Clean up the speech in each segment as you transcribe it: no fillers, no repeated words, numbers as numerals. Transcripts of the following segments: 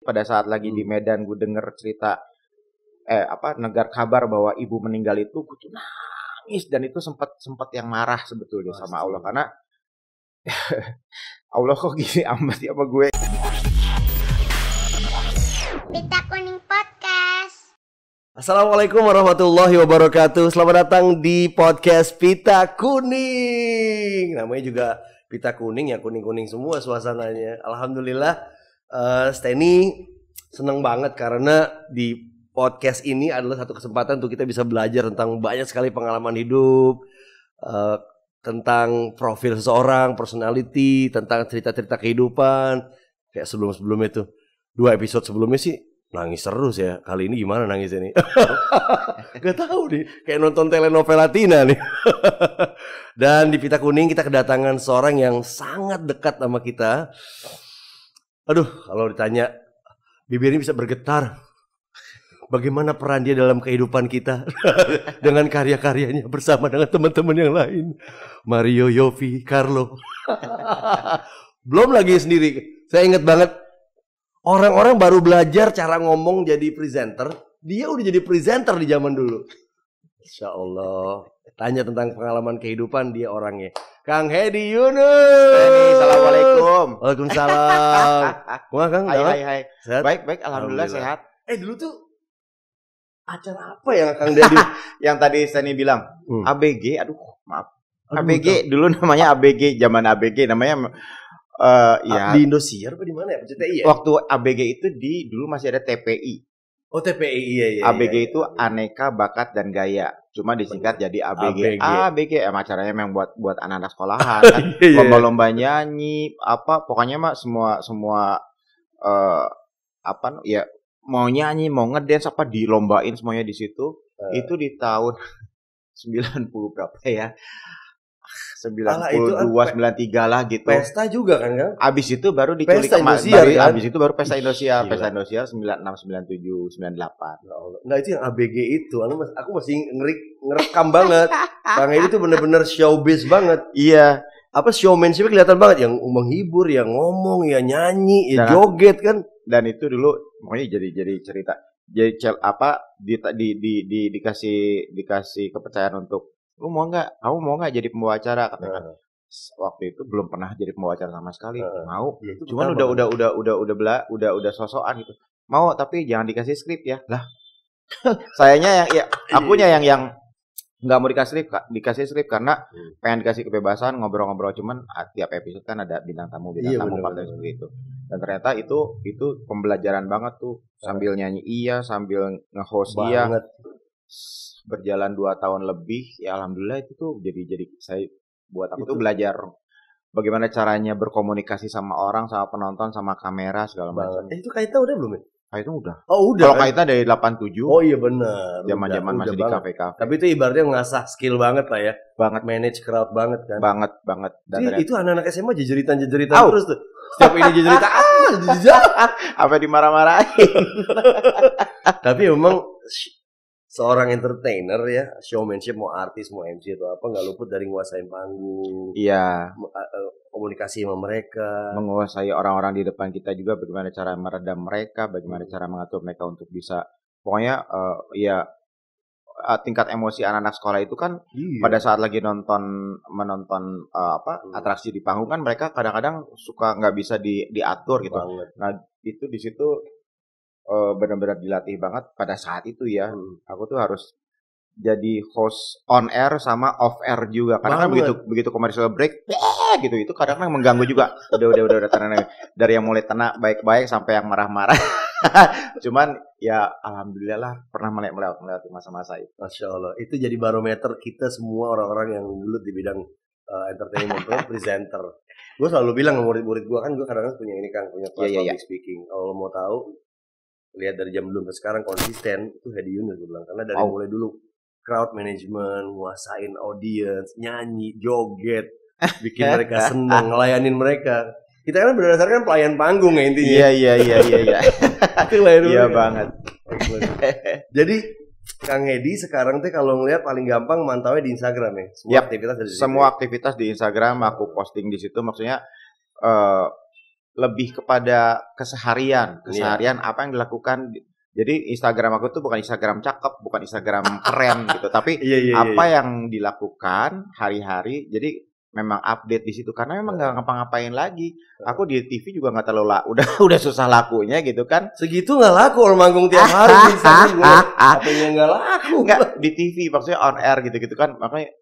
pada saat lagi di Medan gue denger cerita negar kabar bahwa ibu meninggal itu, gue tuh nangis dan itu sempat yang marah sebetulnya sama Allah karena Allah kok gini amat ya sama gue. Pita Kuning Podcast. Assalamualaikum warahmatullahi wabarakatuh. Selamat datang di podcast Pita Kuning. Namanya juga Pita Kuning ya, kuning-kuning semua suasananya. Alhamdulillah, Steny seneng banget karena di podcast ini adalah satu kesempatan untuk kita bisa belajar tentang banyak sekali pengalaman hidup, tentang profil seseorang, personality, tentang cerita-cerita kehidupan. Kayak sebelum-sebelumnya tuh, 2 episode sebelumnya sih nangis terus ya. Kali ini gimana nangisnya nih? Gak tahu nih, kayak nonton telenovela Tina nih. Dan di Pita Kuning kita kedatangan seorang yang sangat dekat sama kita. Aduh, kalau ditanya bibirnya bisa bergetar. Bagaimana peran dia dalam kehidupan kita dengan karya-karyanya bersama dengan teman-teman yang lain. Mario, Yofi, Carlo. Belum lagi sendiri. Saya ingat banget orang-orang baru belajar cara ngomong jadi presenter. Dia udah jadi presenter di zaman dulu. Insya Allah. Tanya tentang pengalaman kehidupan, dia orangnya. Kang Hedi Yunus. Assalamualaikum. Waalaikumsalam. Wah Kang, hai. sehat? Baik, alhamdulillah sehat. Dulu tuh acara apa yang Kang Dedi? Yang tadi Steny bilang ABG, maaf. ABG dulu namanya ABG, zaman ABG namanya di Indosiar apa di mana ya? CTI ya? Waktu ABG itu dulu masih ada TPI. Oh TPI iya. ABG itu Aneka Bakat dan Gaya. Cuma disingkat jadi ABG. ABG acaranya memang buat anak-anak sekolahan kan. Lomba-lomba nyanyi, pokoknya mah semua mau nyanyi, mau ngedance dilombain semuanya di situ. Itu di tahun 90 berapa ya? 92, 93 lah gitu. Pesta juga kan? Abis itu baru diculik Pesta Indosiar kan? Abis itu baru Pesta Indosiar. Pesta Indosiar 96, 97, 98. Nah itu yang ABG itu. Aku masih ngerekam banget. Kang Edi itu bener-bener showbiz banget. Iya. Showmanship kelihatan banget. Yang menghibur, yang ngomong, yang nyanyi, yang joget kan. Dan itu dulu pokoknya jadi cerita. Jadi dikasih kepercayaan untuk kamu mau nggak jadi pembawa acara katanya. Waktu itu belum pernah jadi pembawa acara sama sekali. Mau. Ya, cuman udah sosokan gitu. Mau tapi jangan dikasih skrip ya. Lah. Sayanya akunya yang nggak mau dikasih skrip karena pengen dikasih kebebasan ngobrol-ngobrol, cuman tiap episode kan ada bintang tamu partner seperti itu. Dan ternyata itu pembelajaran banget tuh, sambil nyanyi sambil nge-host berjalan 2 tahun lebih ya. Alhamdulillah itu tuh jadi saya buat aku tuh belajar bagaimana caranya berkomunikasi sama orang, sama penonton, sama kamera segala macam. Itu Kaita udah belum ya? Kaita udah. Oh udah. Kalau Kaita dari 87. Oh iya benar. Zaman masih di kafe-kafe. Tapi itu ibaratnya ngasah skill banget lah ya. Banget, manage crowd banget kan. Banget. Dan itu anak-anak SMA jejeritan terus tuh. Setiap ini jejeritan apa dimarah-marahin. Tapi memang seorang entertainer ya, showmanship, mau artis, mau MC atau apa, nggak luput dari nguasain panggung. Iya. Komunikasi sama mereka. Menguasai orang-orang di depan kita juga, bagaimana cara meredam mereka, bagaimana cara mengatur mereka untuk bisa, pokoknya tingkat emosi anak-anak sekolah itu kan pada saat lagi menonton atraksi di panggung kan mereka kadang-kadang suka nggak bisa diatur gitu. Nah itu di situ benar-benar dilatih banget pada saat itu ya. Aku tuh harus jadi host on air sama off air juga. Karena kan begitu commercial break gitu, itu kadang-kadang mengganggu juga. Udah tenang, dari yang mulai tenang baik-baik sampai yang marah-marah. Cuman ya alhamdulillah lah pernah melewati masa-masa itu. Masya Allah, itu jadi barometer kita semua orang-orang yang dulu di bidang entertainment presenter. Gue selalu bilang ke murid-murid gue, kan gue kadang-kadang punya kelas public speaking. Kalau mau tahu, lihat dari jam dulu ke sekarang konsisten itu Hedi Yunus gue bilang, karena dari mulai dulu crowd management, nguasain audience, nyanyi, joget, bikin mereka senang, ngelayanin mereka. Kita kan berdasarkan pelayan panggung ya intinya. Iya. Itu layan iya banget. Jadi Kang Hedi sekarang tuh kalau ngeliat paling gampang mantaunya di Instagram ya. Semua aktivitas di Instagram aku posting di situ, maksudnya lebih kepada keseharian apa yang dilakukan. Jadi Instagram aku tuh bukan Instagram cakep, bukan Instagram keren gitu, tapi apa yang dilakukan hari-hari. Jadi memang update di situ karena memang nggak ngapa-ngapain lagi. Aku di TV juga nggak terlalu udah susah lakunya gitu kan. Segitu nggak laku orang manggung tiap hari apanya nggak laku. Nggak di TV maksudnya on air gitu-gitu kan, makanya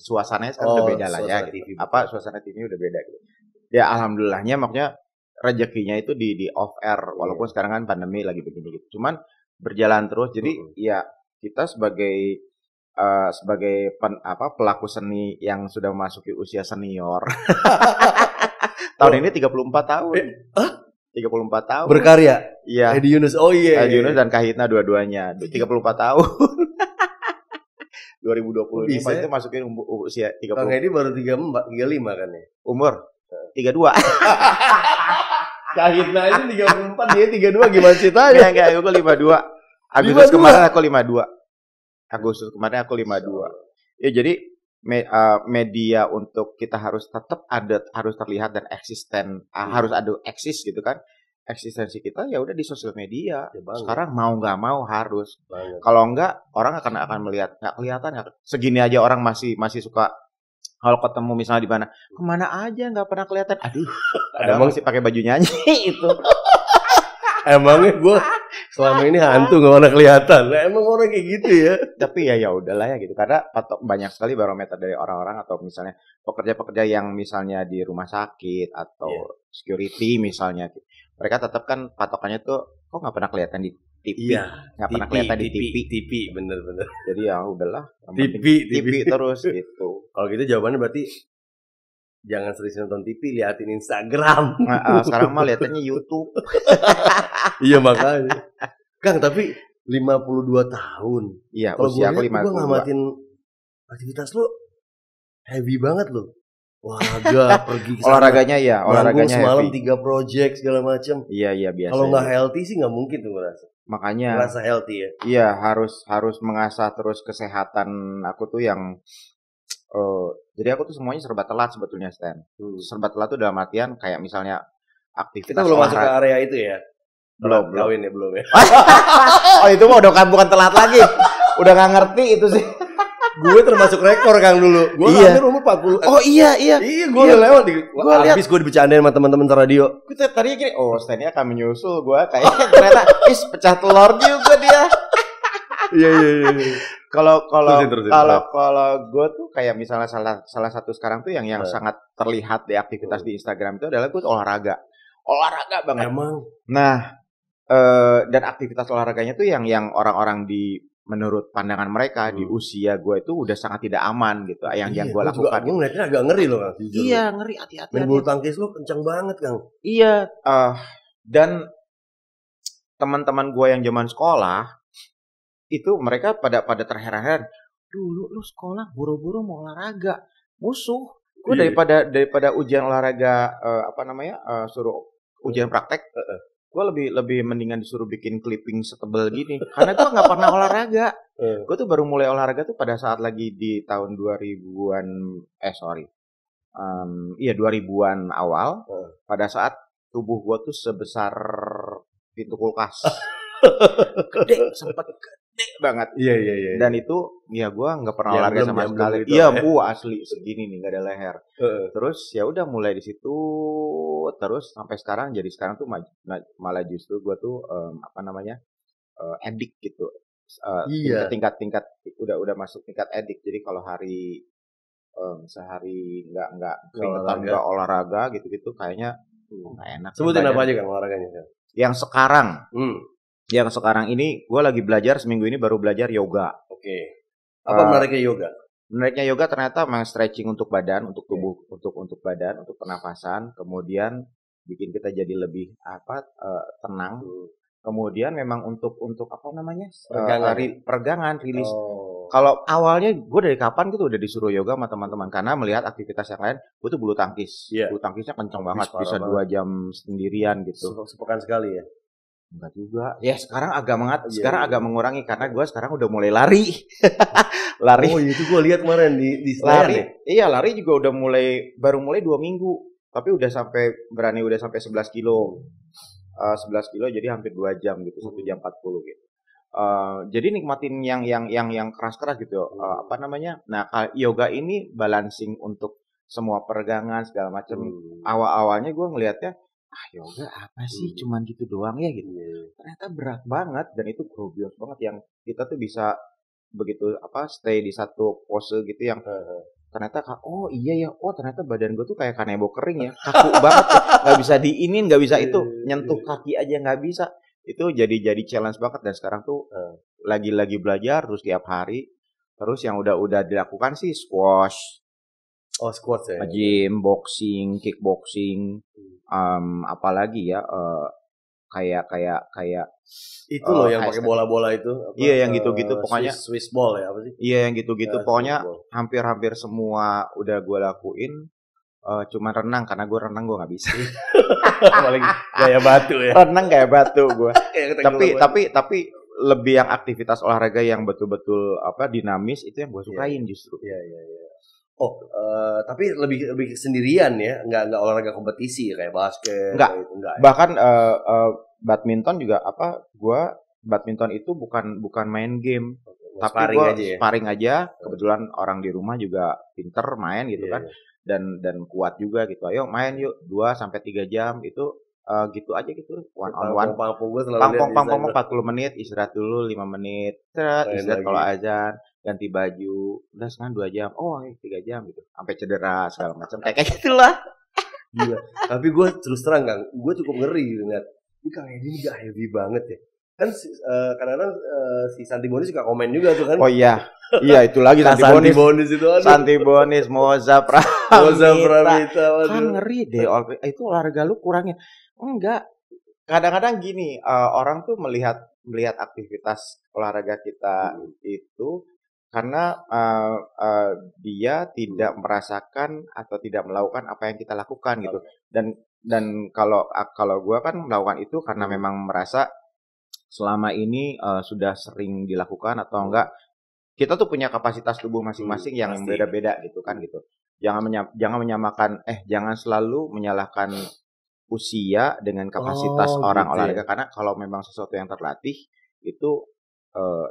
suasananya sekarang udah beda lah ya. TV, suasana TV udah beda gitu. Ya alhamdulillahnya makanya rezekinya itu di off air walaupun sekarang kan pandemi lagi begini gitu. Cuman berjalan terus. Jadi ya kita sebagai pelaku seni yang sudah memasuki usia senior. Tahun ini 34 tahun. 34 tahun. Berkarya. Iya. Edi Yunus. Oh iya. Edi Yunus dan Kahitna dua-duanya. 34 tahun. 2020 ini itu masukin usia 30. Kang Edi baru 35 kan ya? Umur 32. Kahitna ini 34, dia 32 gimana ceritanya? Enggak, aku 52. Agustus kemarin aku 52. Ya jadi media untuk kita harus tetap ada, harus terlihat dan eksisten, harus ada eksis gitu kan. Eksistensi kita ya udah di sosial media. Sekarang mau nggak mau harus. Kalau enggak orang akan melihat nggak kelihatan. Segini aja orang masih suka. Kalau ketemu misalnya di mana, kemana aja nggak pernah kelihatan. Aduh, emang sih pakai baju nyanyi itu. Emangnya gue selama ini hantu nggak pernah kelihatan. Nah, emang orang kayak gitu ya. Tapi ya udahlah ya gitu. Karena banyak sekali barometer dari orang-orang atau misalnya pekerja-pekerja yang misalnya di rumah sakit atau security misalnya, mereka tetap kan patokannya tuh kok nggak pernah kelihatan di TV, nggak pernah kelihatan di TV, bener. Jadi ya udahlah, TV terus gitu. Kalau gitu jawabannya berarti jangan sering nonton TV, liatin Instagram. Sekarang mah liatannya YouTube. Iya makanya. Kang, tapi 52 tahun. Iya, kalau usia aku 52. Gue ngamatin aktivitas lo heavy banget lo. Olahraga, pergi ke olahraganya ya, olahraganya semalam heavy. 3 project segala macam. Iya biasa. Kalau nggak healthy sih nggak mungkin tuh ngerasa. Makanya ngerasa healthy ya. Iya, harus mengasah terus kesehatan aku tuh yang jadi aku tuh semuanya serba telat sebetulnya, Stan. Serba telat tuh dalam artian kayak misalnya aktivitas. Kita belum masuk ke area itu ya. Belum ya. Oh, itu mah udah bukan telat lagi. Udah nggak ngerti itu sih. Gue termasuk rekor Kang dulu. Gue hampir umur 40. Oh iya. Iya, gue udah lewat. Habis gue dibercandain sama teman-teman radio. Kita tadinya gini, Stannya akan menyusul gue kayak ternyata pecah telur juga dia. Iya. Kalau gue tuh kayak misalnya salah satu sekarang tuh yang sangat terlihat di aktivitas di Instagram itu adalah gue olahraga banget. Emang. Nah, dan aktivitas olahraganya tuh yang orang-orang menurut pandangan mereka di usia gue itu udah sangat tidak aman gitu. Yang gue lakukan. Gue ngeliatnya agak ngeri loh Kang. Iya, ngeri, hati-hati. Main bulu tangkis lo kencang banget Kang. Iya. Dan teman-teman gue yang zaman sekolah itu mereka pada terheran-heran. Dulu lu sekolah buru-buru mau olahraga, musuh. Gue daripada ujian olahraga suruh ujian praktek. Gue lebih mendingan disuruh bikin clipping setebal gini karena gue nggak pernah olahraga. Gue tuh baru mulai olahraga tuh pada saat lagi di tahun 2000-an 2000-an awal. Pada saat tubuh gue tuh sebesar pintu kulkas. Sempet gede banget. Iya. Dan itu ya gue nggak pernah olahraga sama sekali. Iya, gue asli segini nih, nggak ada leher. Terus ya udah mulai di situ terus sampai sekarang. Jadi sekarang tuh malah justru gue tuh edik gitu. Tingkat udah masuk tingkat edik. Jadi kalau hari sehari nggak olahraga gitu kayaknya nggak enak. Sebutin apa aja Kang olahraganya? Yang sekarang ini gue lagi belajar, seminggu ini baru belajar yoga. Oke. Apa menariknya yoga? Menariknya yoga ternyata memang stretching untuk badan, untuk tubuh, untuk badan, untuk pernafasan, kemudian bikin kita jadi lebih tenang. Kemudian memang untuk peregangan, rilis. Kalau awalnya gue dari kapan gitu udah disuruh yoga sama teman-teman karena melihat aktivitas yang lain, gue tuh bulu tangkis. Bulu tangkisnya kenceng banget, bisa 2 jam sendirian gitu. Sepekan sekali ya. Enggak juga. Ya sekarang agak mengurangi karena gue sekarang udah mulai lari. Lari. Oh itu gue lihat kemarin di lari. Iya lari juga udah baru mulai 2 minggu. Tapi udah sampai 11 kilo. 11 kilo jadi hampir 2 jam gitu, 1 jam 40 gitu. Jadi nikmatin yang keras-keras gitu. Apa namanya? Nah, yoga ini balancing untuk semua peregangan segala macam. Awal-awalnya gue ngelihatnya yoga apa sih? Cuman gitu doang ya gitu. Ternyata berat banget dan itu grogios banget yang kita tuh bisa begitu stay di satu pose gitu yang ternyata oh iya ya, ternyata badan gue tuh kayak kanebo kering ya, kaku banget ya, nggak bisa diinin, nggak bisa itu nyentuh kaki aja nggak bisa. Itu jadi challenge banget dan sekarang tuh lagi belajar terus tiap hari. Terus yang udah dilakukan sih squash, Squat ya. gym, boxing, kickboxing, apalagi ya kayak itu loh yang pakai bola-bola itu. Iya yang gitu-gitu pokoknya. Swiss ball ya apa sih? Iya yang gitu-gitu pokoknya hampir semua udah gue lakuin. Cuma renang karena gue renang gue nggak bisa. Apalagi gaya batu ya. Renang kayak batu gue. tapi lebih yang aktivitas olahraga yang betul-betul dinamis itu yang gue sukain justru. Iya. Tapi lebih sendirian ya, nggak olahraga kompetisi kayak basket. Enggak. Gitu, enggak. Bahkan badminton juga gue badminton itu bukan main game, tapi gue sparring aja. Kebetulan orang di rumah juga pinter main gitu kan, dan kuat juga gitu. Ayo main yuk 2-3 jam itu. Gitu aja gitu one on one pangpong 40 menit istirahat dulu 5 menit istirahat kalau azan ganti baju udah sekarang 2 jam 3 jam gitu sampai cedera segala macam kayak gitulah. Gila. Tapi gue terus terang Kang, gue cukup ngeri gitu lihat ini Kang Edi ini gak heavy banget ya kan. Kadang-kadang si Santi Bonis juga komen juga tuh kan. Oh iya itu lagi Santi Bonis itu Santi Bonis Moza Pramita kan ngeri deh itu olahraga lu kurangnya. Enggak, kadang-kadang gini orang tuh melihat aktivitas olahraga kita itu karena dia tidak merasakan atau tidak melakukan apa yang kita lakukan gitu. Dan kalau gue kan melakukan itu karena memang merasa selama ini sudah sering dilakukan atau enggak. Kita tuh punya kapasitas tubuh masing-masing yang beda-beda gitu kan gitu. Jangan menyamakan jangan selalu menyalahkan usia dengan kapasitas orang olahraga karena kalau memang sesuatu yang terlatih itu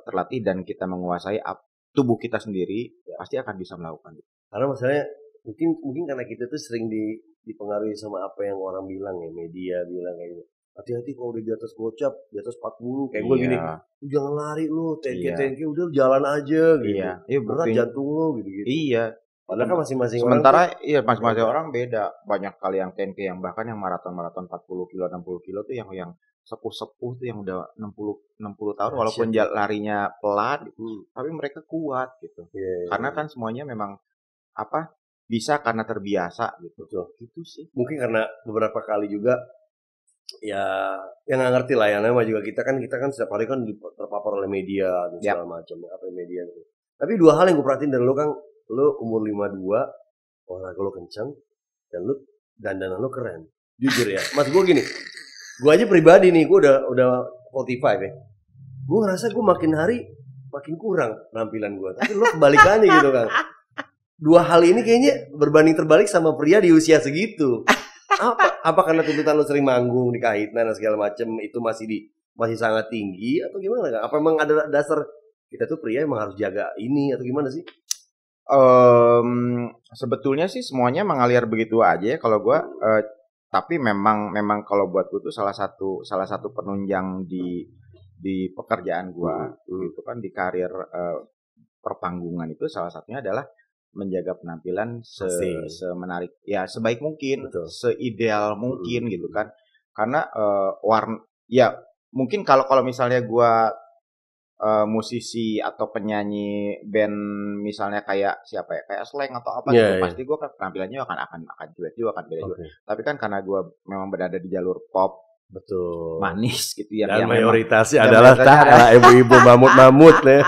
terlatih dan kita menguasai tubuh kita sendiri pasti akan bisa melakukan itu. Karena masalahnya mungkin karena kita tuh sering dipengaruhi sama apa yang orang bilang ya, media bilang kayak gitu. Hati-hati kalau udah di atas gocap, di atas 40 kayak gue gini, jangan lari lu, TNK udah jalan aja gitu. Iya, berat jantung lu gitu. Iya. Padahal kan masing-masing sementara masing-masing orang beda. Banyak kali yang 10K yang bahkan yang maraton 40 kilo 60 kilo tuh yang sepuh-sepuh tuh yang udah 60 tahun walaupun larinya pelan tapi mereka kuat gitu. Karena kan semuanya memang bisa karena terbiasa gitu. Betul. Gitu sih. Mungkin karena beberapa kali juga ya yang nggak ngerti lah ya, namanya juga kita kan setiap hari kan terpapar oleh media dan segala macam media gitu. Tapi 2 hal yang gue perhatiin dari lu Kang, lu umur 52, olahraga lu kencang, dan lu dandanan lu keren. Jujur ya, mas gue gini, gue aja pribadi nih, gue udah 45 ya. Gue ngerasa gue makin hari makin kurang penampilan gue. Tapi lu kebalikannya gitu Kang. 2 hal ini kayaknya berbanding terbalik sama pria di usia segitu. Apa karena tuntutan lu sering manggung di Kahitna dan segala macam itu masih sangat tinggi atau gimana Kang? Apa emang ada dasar kita tuh pria emang harus jaga ini atau gimana sih? Sebetulnya sih semuanya mengalir begitu aja ya kalau gue. Tapi memang kalau buat gue tuh salah satu penunjang di pekerjaan gue gitu kan, di karir perpanggungan itu salah satunya adalah menjaga penampilan semenarik ya sebaik mungkin, seideal mungkin gitu kan. Karena warna ya mungkin kalau misalnya gue musisi atau penyanyi band misalnya kayak siapa ya, kayak Slank atau apa gitu, pasti gue kan penampilannya akan jelek juga, akan beda juga. Tapi kan karena gue memang berada di jalur pop, betul, manis gitu ya, dan mayoritasnya adalah ibu-ibu mamut ya.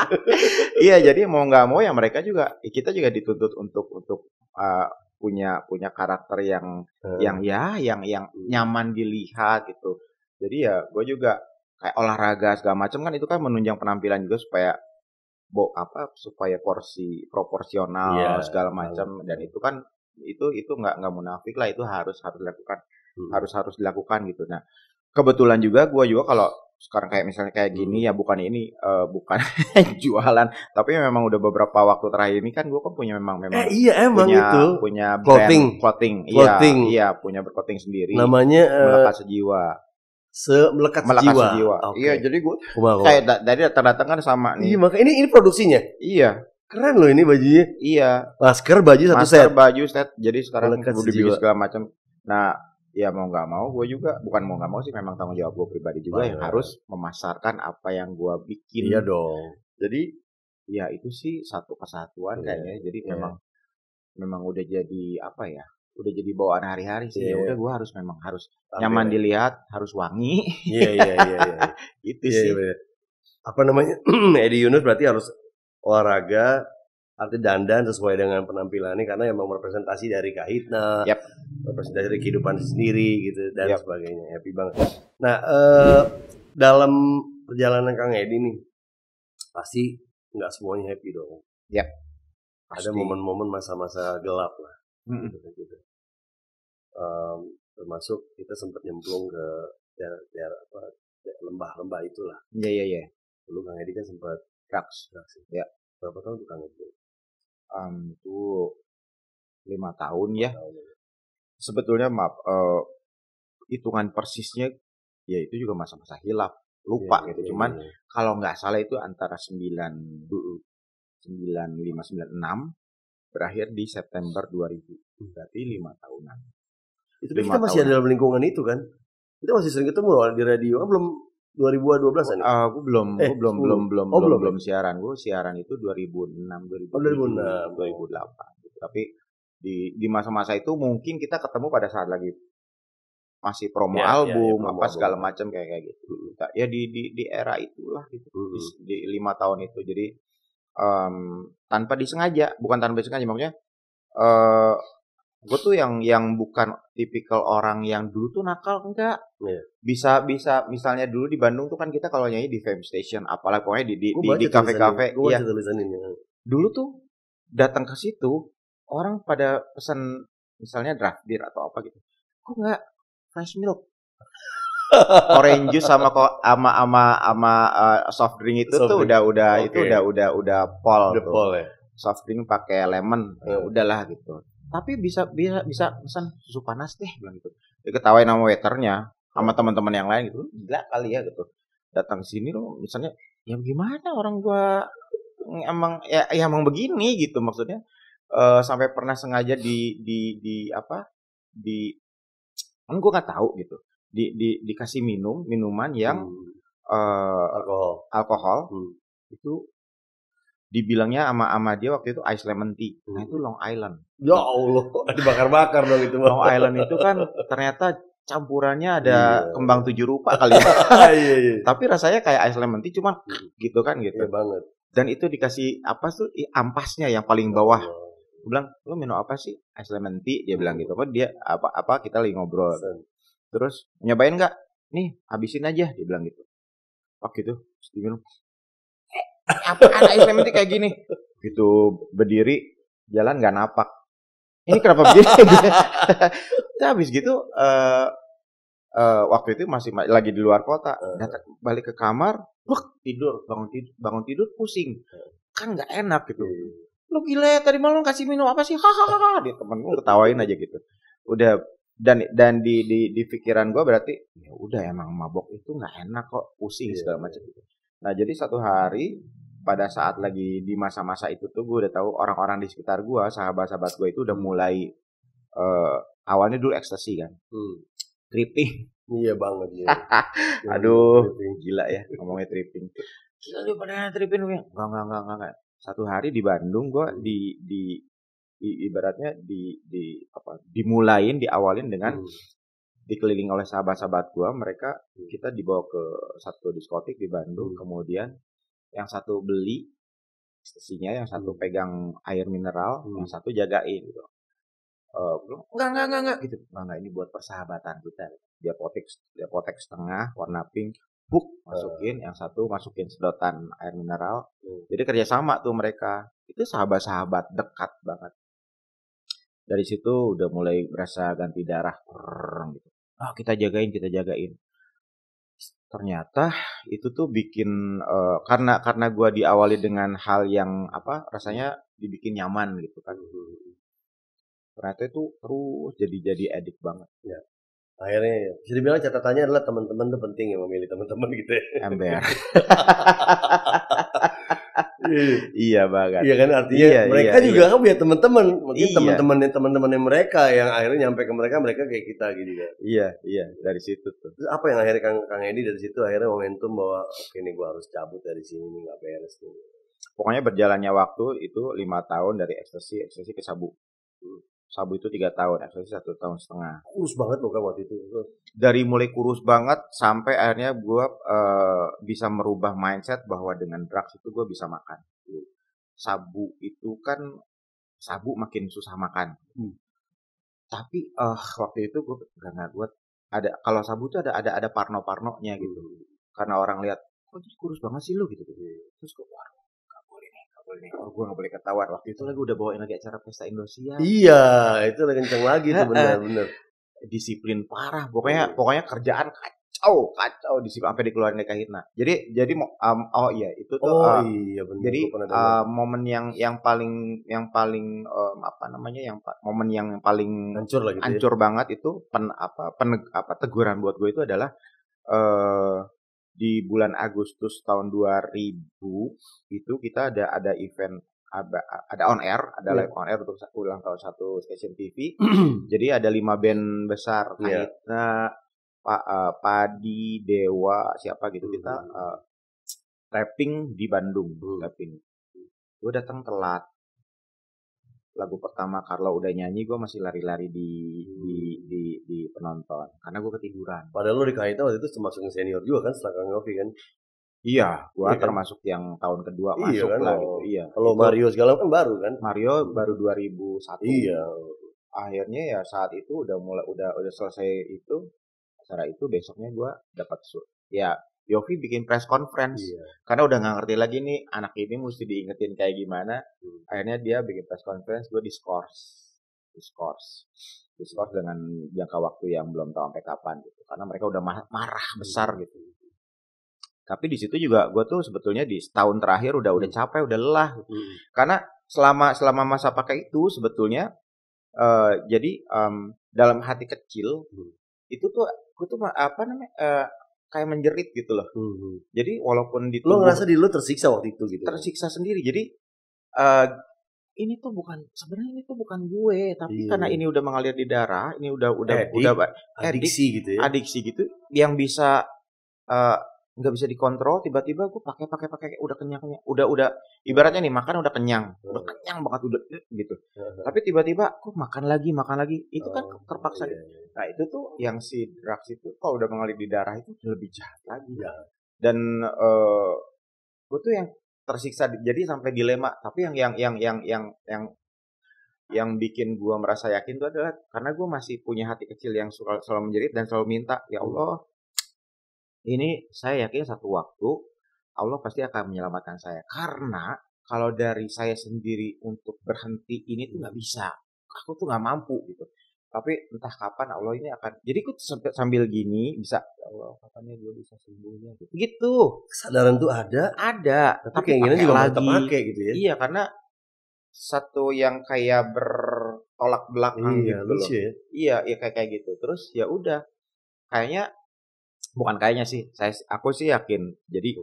Iya, jadi mau nggak mau ya mereka juga, kita juga dituntut untuk punya karakter yang nyaman dilihat gitu. Jadi ya gue juga kayak olahraga segala macam kan itu kan menunjang penampilan juga supaya porsi proporsional segala macam, dan itu kan itu nggak munafik lah, itu harus dilakukan, harus dilakukan gitu. Nah kebetulan juga gue juga kalau sekarang kayak misalnya kayak gini ya bukan bukan jualan, tapi memang udah beberapa waktu terakhir ini kan gue kan punya memang iya emang punya clothing. brand clothing. Iya punya berclothing sendiri. Namanya Melekat Sejiwa. Melekat Sejiwa. Okay. Iya, jadi gue kayak dari datang kan sama nih. Iya, makanya ini produksinya. Iya. Keren loh ini bajunya. Iya. Masker, baju satu set. Masker, baju set. Jadi sekarang Melekat udah bikin segala macam. Nah, ya mau nggak mau gue juga, bukan mau nggak mau sih, memang tanggung jawab gue pribadi juga yang harus memasarkan apa yang gue bikin. Iya dong. Jadi ya itu sih satu kesatuan kayaknya. Jadi memang udah jadi apa ya? Udah jadi bawaan hari-hari sih. Ya udah gue harus nyaman dilihat, harus wangi. Iya. Itu sih. Iya. Apa namanya? Edi Yunus berarti harus olahraga, arti dandan sesuai dengan penampilannya karena emang representasi dari Kahitna, representasi dari kehidupan sendiri gitu dan sebagainya. Happy banget. Nah, dalam perjalanan Kang Edi nih pasti nggak semuanya happy dong. Yap. Ada momen-momen masa-masa gelap lah. Gitu. Termasuk kita sempat nyemplung ke daerah lembah-lembah itulah. Iya. Dulu Kang Edi kan sempat drugs. Ya. Berapa tahun tuh Kang Edi? Itu 5 tahun ya. Sebetulnya hitungan persisnya ya itu juga masa-masa hilaf, lupa gitu. Cuman kalau nggak salah itu antara 95 96 berakhir di September 2000. Berarti 5 tahunan. Itu kita masih ada dalam lingkungan itu kan? Kita masih sering ketemu loh di radio. Kan belum 2012 an? Gue belum siaran. Gue siaran itu 2006, 2008 gitu. Tapi di masa-masa itu mungkin kita ketemu pada saat lagi masih promo album segala macam kayak gitu. Ya di era itulah gitu. Di 5 tahun itu. Jadi tanpa disengaja, bukan tanpa disengaja maksudnya gue tuh yang bukan tipikal orang yang dulu tuh nakal, enggak. Bisa misalnya dulu di Bandung tuh kan kita kalau nyanyi di Fame Station, apalagi pokoknya di kafe-kafe. Iya. Dulu tuh datang ke situ orang pada pesan misalnya draft beer atau apa gitu. Kok enggak fresh milk? Orange juice sama soft drink itu tuh udah pol tuh. Soft drink pakai lemon, ya udahlah gitu. Tapi bisa pesan susu panas deh bilang gitu. Diketawain sama waiternya, sama teman-teman yang lain gitu. Gila kali ya gitu. Datang sini lo misalnya ya gimana orang gua emang begini gitu maksudnya. Sampai pernah sengaja kan gua nggak tahu gitu. Dikasih minuman yang alkohol. Itu dibilangnya sama dia waktu itu ice lemon tea. Nah itu Long Island. Ya Allah, dibakar-bakar dong itu. Long Island itu kan ternyata campurannya ada kembang 7 rupa kali ya. Iya. Tapi rasanya kayak ice lemon tea cuma gitu kan gitu. Iya banget. Dan itu dikasih apa tuh ampasnya yang paling bawah. Gue bilang, "Lo minum apa sih?" Ice lemon tea, dia bilang gitu. Apa dia apa kita lagi ngobrol. Terus, "Nyobain enggak?" "Nih, habisin aja," dia bilang gitu. Pak gitu, terus diminum. Apaan ice lemon tea kayak gini? Gitu berdiri jalan nggak napak. Ini kenapa begini? Nah, habis gitu waktu itu masih lagi di luar kota. Balik ke kamar, bangun tidur pusing. Kan nggak enak gitu. Lu gila tadi malam kasih minum apa sih? Hahaha. Dia temen gue ketawain aja gitu. Udah dan di pikiran gue berarti ya udah emang mabok itu nggak enak kok, pusing segala macam gitu. Nah jadi satu hari pada saat lagi di masa-masa itu tuh gue udah tahu orang-orang di sekitar gue, sahabat-sahabat gue itu udah mulai awalnya dulu ekstasi kan, tripping. Iya banget ya. Aduh, gila ya ngomongnya tripping. Gila lu pada tripping lu ya? Enggak. Satu hari di Bandung gue ibaratnya diawalin dengan dikeliling oleh sahabat-sahabat gua, mereka kita dibawa ke satu diskotik di Bandung, kemudian yang satu beli ekstasinya, yang satu pegang air mineral, yang satu jagain gitu. Enggak gitu. Enggak, ini buat persahabatan kita. Dia potek setengah warna pink, masukin, yang satu masukin sedotan air mineral. Jadi kerjasama tuh mereka. Itu sahabat-sahabat dekat banget. Dari situ udah mulai berasa ganti darah gitu. Kita jagain. Ternyata itu tuh bikin karena gua diawali dengan hal yang rasanya dibikin nyaman gitu kan. Ternyata itu terus jadi edik banget. Ya. Akhirnya bisa dibilang catatannya adalah teman-teman tuh penting ya, memilih teman-teman gitu ya. Ember. Iya banget. Iya kan, artinya mereka juga kan punya teman-teman, mungkin teman-temannya mereka yang akhirnya nyampe ke mereka kayak kita gitu kan. Iya dari situ tuh. Terus apa yang akhirnya Kang Edi dari situ akhirnya momentum bahwa oke nih gue harus cabut dari sini nih, nggak beres nih. Pokoknya berjalannya waktu itu 5 tahun dari ekstasi ke sabu. Sabu itu 3 tahun, ekstasi 1,5 tahun. Kurus banget loh kan waktu itu. Dari mulai kurus banget sampai akhirnya gue bisa merubah mindset bahwa dengan drugs itu gue bisa makan. Sabu itu kan makin susah makan. Tapi waktu itu gue ada kalau sabu itu ada parno-parnonya gitu. Karena orang lihat kok jadi kurus banget sih lu gitu. Terus gue nggak boleh nih. Gue nggak boleh ketahuan. Waktu itu lagi udah bawain lagi acara pesta Indosiar. Iya, itu lagi kenceng lagi tuh benar. Disiplin parah. Pokoknya kerjaan kacau disiplin sampai dikeluarin dari Kahitna. Jadi itu tuh iya benar. Jadi momen yang paling momen yang paling hancur banget itu teguran buat gue itu adalah di bulan Agustus tahun 2000 itu kita ada event, ada on air, live on air untuk ulang tahun satu stasiun TV. Jadi ada 5 band besar, Kahitna, Padi, Dewa, siapa gitu, kita rapping di Bandung, rapping. Gue datang telat. Lagu pertama Carlo udah nyanyi, gue masih lari-lari di penonton karena gue ketiduran. Padahal lo di Kahitna waktu itu termasuk senior juga kan setelah Kang Yofi kan? Iya, gue termasuk yang tahun kedua masuk kan? Lah gitu. Iya. Kalau Mario segala kan baru kan? Mario baru 2001. Iya. Akhirnya ya saat itu udah selesai itu acara itu, besoknya gue dapat Yofi bikin press conference. Karena udah nggak ngerti lagi nih anak ini mesti diingetin kayak gimana. Akhirnya dia bikin press conference, gue diskors dengan jangka waktu yang belum tahu sampai kapan gitu. Karena mereka udah marah besar gitu. Tapi di situ juga gue tuh sebetulnya di setahun terakhir udah capek, udah lelah. Karena selama masa pakai itu sebetulnya jadi dalam hati kecil itu tuh gue tuh kayak menjerit gitu loh. Jadi walaupun di lo ngerasa diri lo tersiksa waktu itu gitu. Tersiksa sendiri. Jadi ini tuh bukan gue, tapi karena ini udah mengalir di darah, ini udah adiksi gitu ya. Adiksi gitu yang bisa nggak bisa dikontrol, tiba-tiba gue pakai udah kenyang, udah ibaratnya nih makan udah kenyang banget udah gitu. Tapi tiba-tiba kok makan lagi itu kan terpaksa. Nah itu tuh yang si drugs itu kalau udah mengalir di darah itu lebih jahat lagi. Dan gue tuh yang tersiksa, jadi sampai dilema. Tapi yang bikin gue merasa yakin itu adalah karena gue masih punya hati kecil yang selalu menjerit dan selalu minta, ya Allah, ini saya yakin satu waktu Allah pasti akan menyelamatkan saya. Karena kalau dari saya sendiri untuk berhenti ini tuh nggak bisa. Aku tuh nggak mampu gitu. Tapi entah kapan Allah ini akan. Jadi aku sambil gini bisa, ya Allah kapannya gue bisa sembuhnya gitu. Kesadaran tuh ada. Tapi keinginan juga tetap pakai gitu ya. Iya, karena satu yang kayak bertolak belakang gitu loh. Iya, kayak gitu. Terus ya udah. Aku sih yakin. Jadi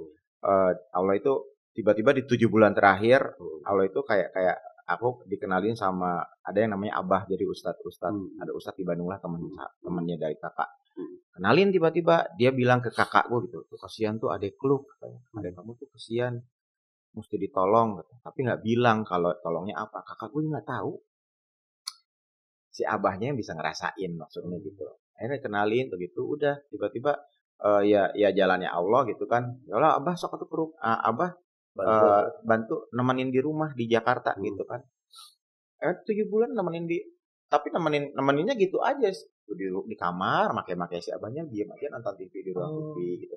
Allah itu tiba-tiba di 7 bulan terakhir Allah itu kayak aku dikenalin sama ada yang namanya Abah, jadi ustadz. Ada ustadz di Bandung lah, temannya dari kakak. Kenalin tiba-tiba dia bilang ke kakakku gitu, kasihan tuh adek lu, adek kamu tuh kasihan, mesti ditolong gitu. Tapi nggak bilang kalau tolongnya apa. Kakakku nggak tahu. Si Abahnya yang bisa ngerasain maksudnya gitu. Akhirnya kenalin begitu, udah tiba-tiba ya jalannya Allah gitu kan. Ya Allah, Abah sok atuh keruk. Abah bantu nemenin di rumah di Jakarta gitu kan. 7 bulan tapi nemeninnya gitu aja di kamar, makai si Abahnya diam aja nonton TV di ruang TV gitu.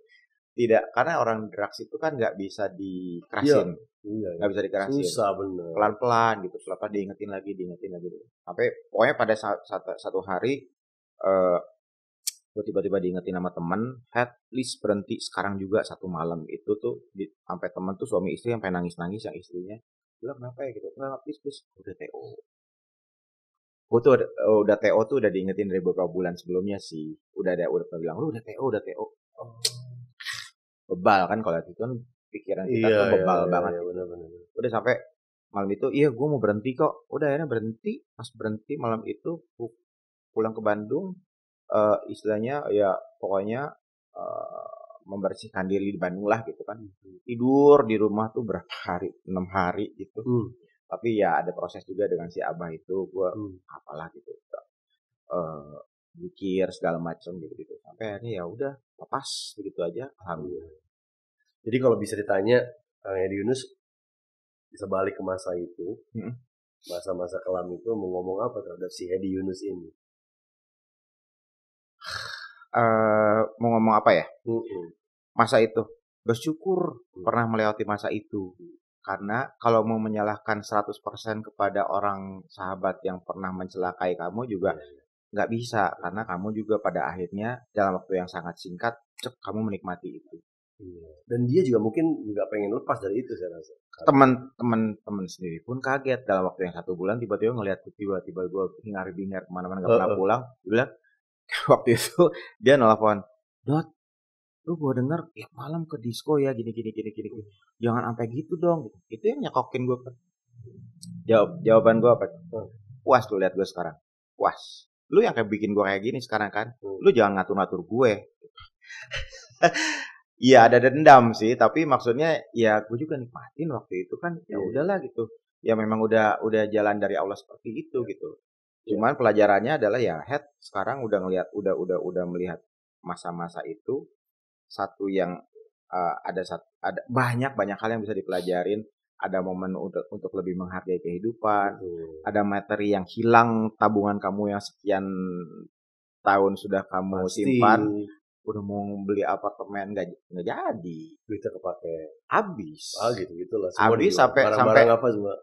Tidak, karena orang drugs itu kan nggak bisa dikerasin. Iya. Nggak bisa dikerasin. Susah bener. Pelan-pelan gitu, pelan-pelan diingetin lagi. Sampai pokoknya pada satu hari gue tiba-tiba diingetin sama temen, at least berhenti sekarang juga satu malam itu tuh sampai temen tuh suami istri sampai nangis-nangis yang istrinya bilang kenapa ya gitu, nggak please udah TO. Gue tuh udah TO tuh udah diingetin dari beberapa bulan sebelumnya sih, udah bilang lu udah TO. Bebal kan kalau itu kan pikiran kita tuh bebal banget. Iya, bener. Udah sampai malam itu iya gue mau berhenti kok, udah akhirnya berhenti. Pas berhenti malam itu pulang ke Bandung. Istilahnya ya pokoknya membersihkan diri di Bandung lah gitu kan, tidur di rumah tuh berapa hari, 6 hari gitu. Tapi ya ada proses juga dengan si Abah itu, gue apalah gitu, zikir segala macam gitu sampai akhirnya ya udah lepas begitu aja, alhamdulillah. Jadi kalau bisa ditanya Kang Edi Yunus bisa balik ke masa itu, masa-masa kelam itu mau ngomong apa terhadap si Edi Yunus ini? Mau ngomong apa ya? Masa itu bersyukur pernah melewati masa itu, karena kalau mau menyalahkan 100% kepada orang sahabat yang pernah mencelakai kamu juga nggak bisa, karena kamu juga pada akhirnya dalam waktu yang sangat singkat kamu menikmati itu. Dan dia juga mungkin nggak pengen lepas dari itu, saya rasa. Teman sendiri pun kaget dalam waktu yang 1 bulan tiba-tiba ngelihat tiba-tiba gue hingar-bingar kemana-mana nggak pernah pulang. Dia bilang waktu itu dia nelfon, Dot, lu gue denger tiap malam ke disco ya gini. Jangan sampai gitu dong. Itu yang nyekokin gue. Jawaban gue apa? Puas lu lihat gue sekarang. Puas. Lu yang kayak bikin gue kayak gini sekarang kan. Lu jangan ngatur-ngatur gue. Iya ada dendam sih, tapi maksudnya ya gue juga nikmatin waktu itu kan. Ya udahlah gitu. Ya memang udah jalan dari Allah seperti itu gitu. Cuman pelajarannya adalah ya sekarang udah ngelihat udah melihat masa-masa itu satu yang ada banyak hal yang bisa dipelajarin, ada momen untuk lebih menghargai kehidupan, ada materi yang hilang tabungan kamu yang sekian tahun sudah kamu simpan, udah mau beli apartemen nggak jadi, duitnya kepake habis. Gitu lah. Habis sampai apa semua?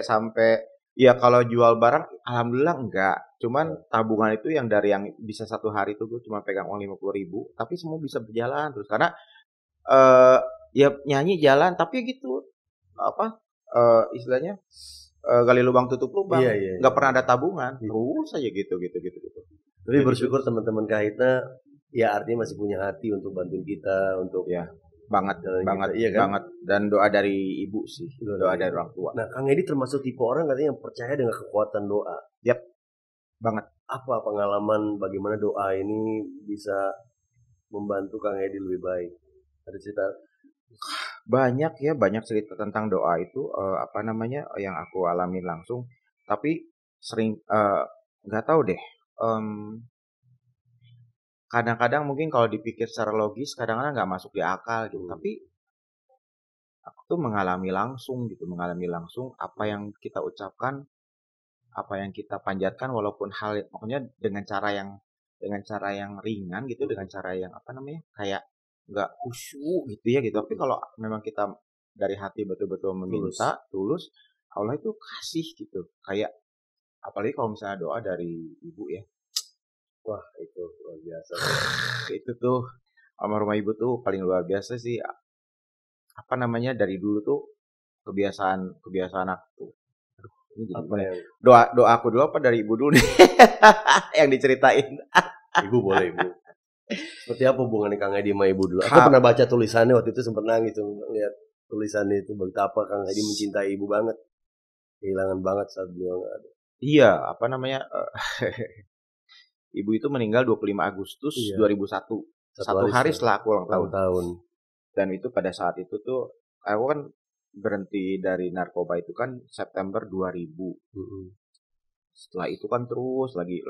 Sampai ya kalau jual barang alhamdulillah enggak. Cuman tabungan itu yang dari yang bisa 1 hari itu gue cuma pegang uang 50.000, tapi semua bisa berjalan terus karena ya nyanyi jalan tapi gitu istilahnya gali lubang tutup lubang. Enggak pernah ada tabungan. Terus aja gitu. Tapi bersyukur teman-teman Kahitna ya artinya masih punya hati untuk bantuin kita untuk banget kita, banget dan doa dari ibu sih, doa dari orang tua. Nah, Kang Edi termasuk tipe orang katanya yang percaya dengan kekuatan doa. Banget. Apa pengalaman bagaimana doa ini bisa membantu Kang Edi lebih baik? Ada cerita? Banyak cerita tentang doa itu yang aku alami langsung, tapi sering nggak tahu deh. Kadang-kadang mungkin kalau dipikir secara logis kadang-kadang nggak masuk di akal gitu, tapi aku tuh mengalami langsung apa yang kita ucapkan, apa yang kita panjatkan walaupun pokoknya dengan cara yang ringan gitu, dengan cara yang kayak nggak khusyuk gitu ya gitu. Tapi kalau memang kita dari hati betul-betul meminta tulus, Allah itu kasih gitu. Kayak apalagi kalau misalnya doa dari ibu ya. Wah itu luar biasa. Itu tuh almarhumah ibu tuh paling luar biasa sih. Dari dulu tuh kebiasaan aku tuh. Aduh, ini jadi gimana? Doa aku dulu apa dari ibu dulu nih? Yang diceritain. Ibu boleh ibu. Seperti apa hubungannya Kang Edi sama ibu dulu? Aku pernah baca tulisannya waktu itu, sempat nangis tuh lihat tulisannya itu, betapa Kang Edi mencintai ibu banget. Kehilangan banget saat beliau nggak ada. Iya, ibu itu meninggal 25 Agustus 2001. Satu hari setelah aku ulang tahun. Dan itu pada saat itu tuh aku kan berhenti dari narkoba itu kan September 2000. Setelah itu kan terus lagi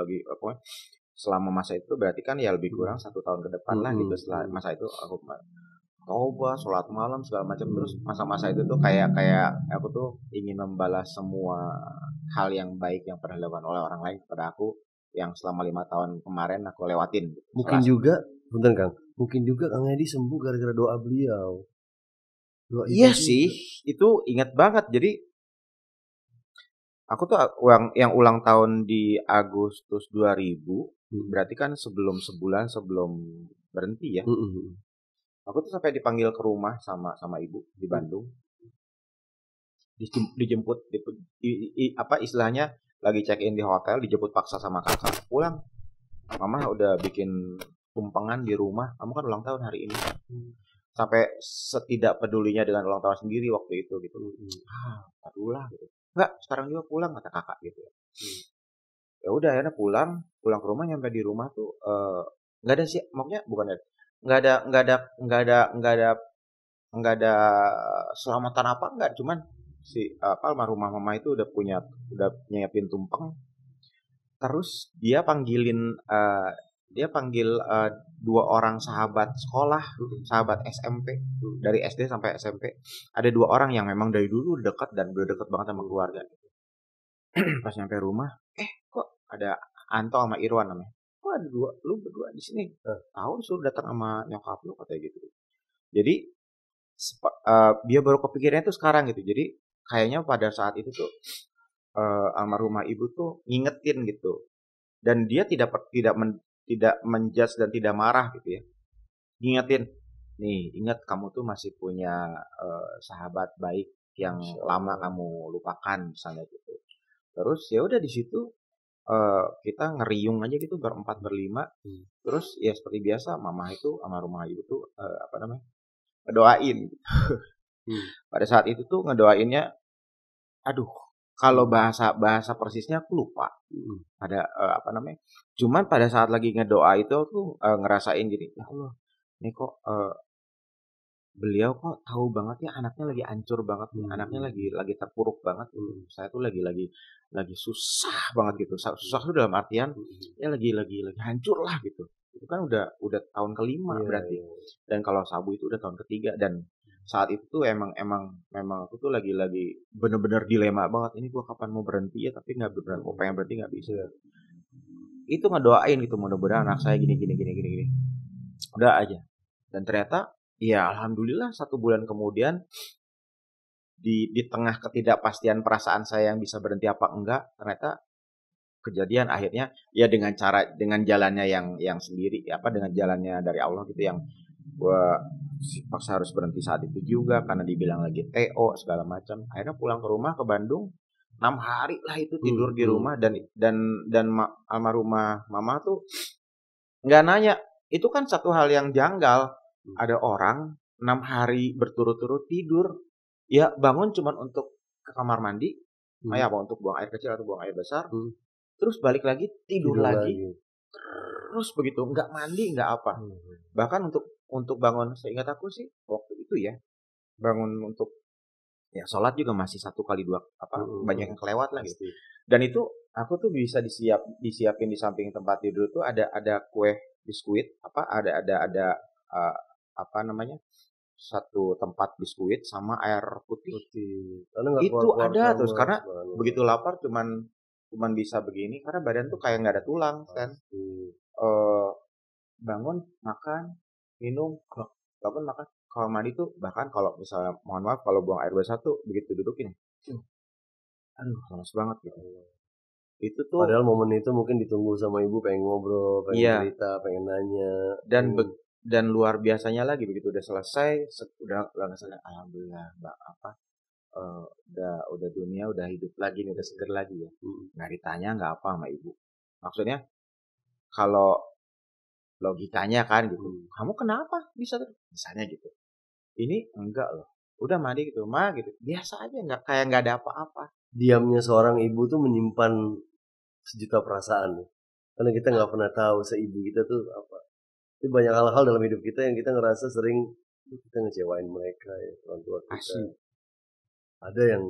selama masa itu berarti kan ya lebih kurang 1 tahun ke depan lah gitu. Setelah masa itu aku toba, sholat malam segala macam, terus masa-masa itu tuh kayak aku tuh ingin membalas semua hal yang baik yang pernah dilakukan oleh orang lain kepada aku yang selama 5 tahun kemarin aku lewatin. Mungkin juga Kang Edi sembuh gara-gara doa beliau. Iya sih, itu ingat banget. Jadi aku tuh yang ulang tahun di Agustus 2000, berarti kan sebulan sebelum berhenti ya. Aku tuh sampai dipanggil ke rumah sama ibu di Bandung. Dijemput istilahnya lagi check in di hotel, dijemput paksa sama kakak. Pulang. Mama udah bikin tumpengan di rumah. Kamu kan ulang tahun hari ini. Sampai setidak pedulinya dengan ulang tahun sendiri waktu itu gitu. Aduh lah gitu. Enggak, sekarang juga pulang kata kakak gitu. Ya udah akhirnya pulang ke rumah, nyampe di rumah tuh nggak ada sih, maksudnya bukan nggak ada selamatan apa enggak, cuman si almarhumah mama itu udah nyiapin tumpeng. Terus dia panggil dua orang sahabat sekolah, sahabat SMP, dari SD sampai SMP. Ada dua orang yang memang dari dulu dekat dan udah dekat banget sama keluarga. Pas nyampe rumah, kok ada Anto sama Irwan namanya. Kok ada lu berdua di sini? Tahu suruh datang sama nyokap lu katanya gitu. Jadi dia baru kepikirannya tuh sekarang gitu. Jadi kayaknya pada saat itu tuh almarhumah ibu tuh ngingetin gitu. Dan dia tidak menjudge dan tidak marah gitu ya. Ngingetin, nih ingat kamu tuh masih punya sahabat baik yang lama kamu lupakan misalnya gitu. Terus ya udah di situ kita ngeriung aja gitu berempat berlima. Terus ya seperti biasa mama itu sama rumah ibu tuh ngedoain gitu. Pada saat itu tuh ngedoainnya, aduh, kalau bahasa persisnya aku lupa. Ada cuman pada saat lagi ngedoa itu aku ngerasain gini, ya Allah, ini kok beliau kok tahu banget ya anaknya lagi hancur banget nih, anaknya lagi terpuruk banget. Saya tuh lagi susah banget gitu. Susah tuh dalam artian ya lagi hancur lah gitu. Itu kan udah tahun kelima berarti. Dan kalau Sabu itu udah tahun ketiga, dan saat itu tuh emang aku tuh lagi bener-bener dilema banget. Ini gua kapan mau berhenti ya, tapi nggak beneran mau pengen berhenti nggak bisa. Itu ngedoain gitu, mudah-mudahan anak saya gini. Udah aja. Dan ternyata ya alhamdulillah 1 bulan kemudian di tengah ketidakpastian perasaan saya yang bisa berhenti apa enggak, ternyata kejadian akhirnya ya dengan jalannya yang sendiri, dengan jalannya dari Allah gitu, yang gua paksa harus berhenti saat itu juga karena dibilang lagi TO segala macam. Akhirnya pulang ke rumah ke Bandung, 6 hari lah itu tidur di rumah. Dan almarhumah mama tuh nggak nanya. Itu kan satu hal yang janggal, ada orang 6 hari berturut-turut tidur, ya bangun cuman untuk ke kamar mandi, untuk buang air kecil atau buang air besar, terus balik lagi tidur lagi. Terus begitu, nggak mandi nggak apa. Bahkan untuk bangun, seingat aku sih waktu itu ya, bangun untuk ya sholat juga masih 1 kali 2 banyak yang kelewat lah gitu. Dan itu aku tuh bisa disiapin di samping tempat tidur tuh ada kue biskuit, ada satu tempat biskuit sama air putih. Itu ada terus, karena begitu lapar cuman bisa begini karena badan tuh kayak nggak ada tulang kan. Bangun makan, minum, bangun makan. Kalau mandi tuh bahkan kalau misalnya mohon maaf kalau buang air besar tuh begitu dudukin, aduh lemas banget gitu. Itu tuh padahal momen itu mungkin ditunggu sama ibu, pengen ngobrol, pengen cerita, pengen nanya. Dan luar biasanya lagi begitu udah selesai, udah selesai, alhamdulillah udah dunia udah hidup lagi nih, udah seger lagi ya. Nggak ditanya nggak apa sama ibu. Maksudnya kalau logikanya kan gitu, kamu kenapa bisa misalnya gitu. Ini enggak loh, udah mandi gitu mah gitu, biasa aja, nggak ada apa-apa. Diamnya seorang ibu tuh menyimpan sejuta perasaan, karena kita nggak pernah tahu seibu kita tuh apa. Itu banyak hal-hal dalam hidup kita yang kita ngerasa sering kita ngecewain mereka ya, orang tua kita. Ada yang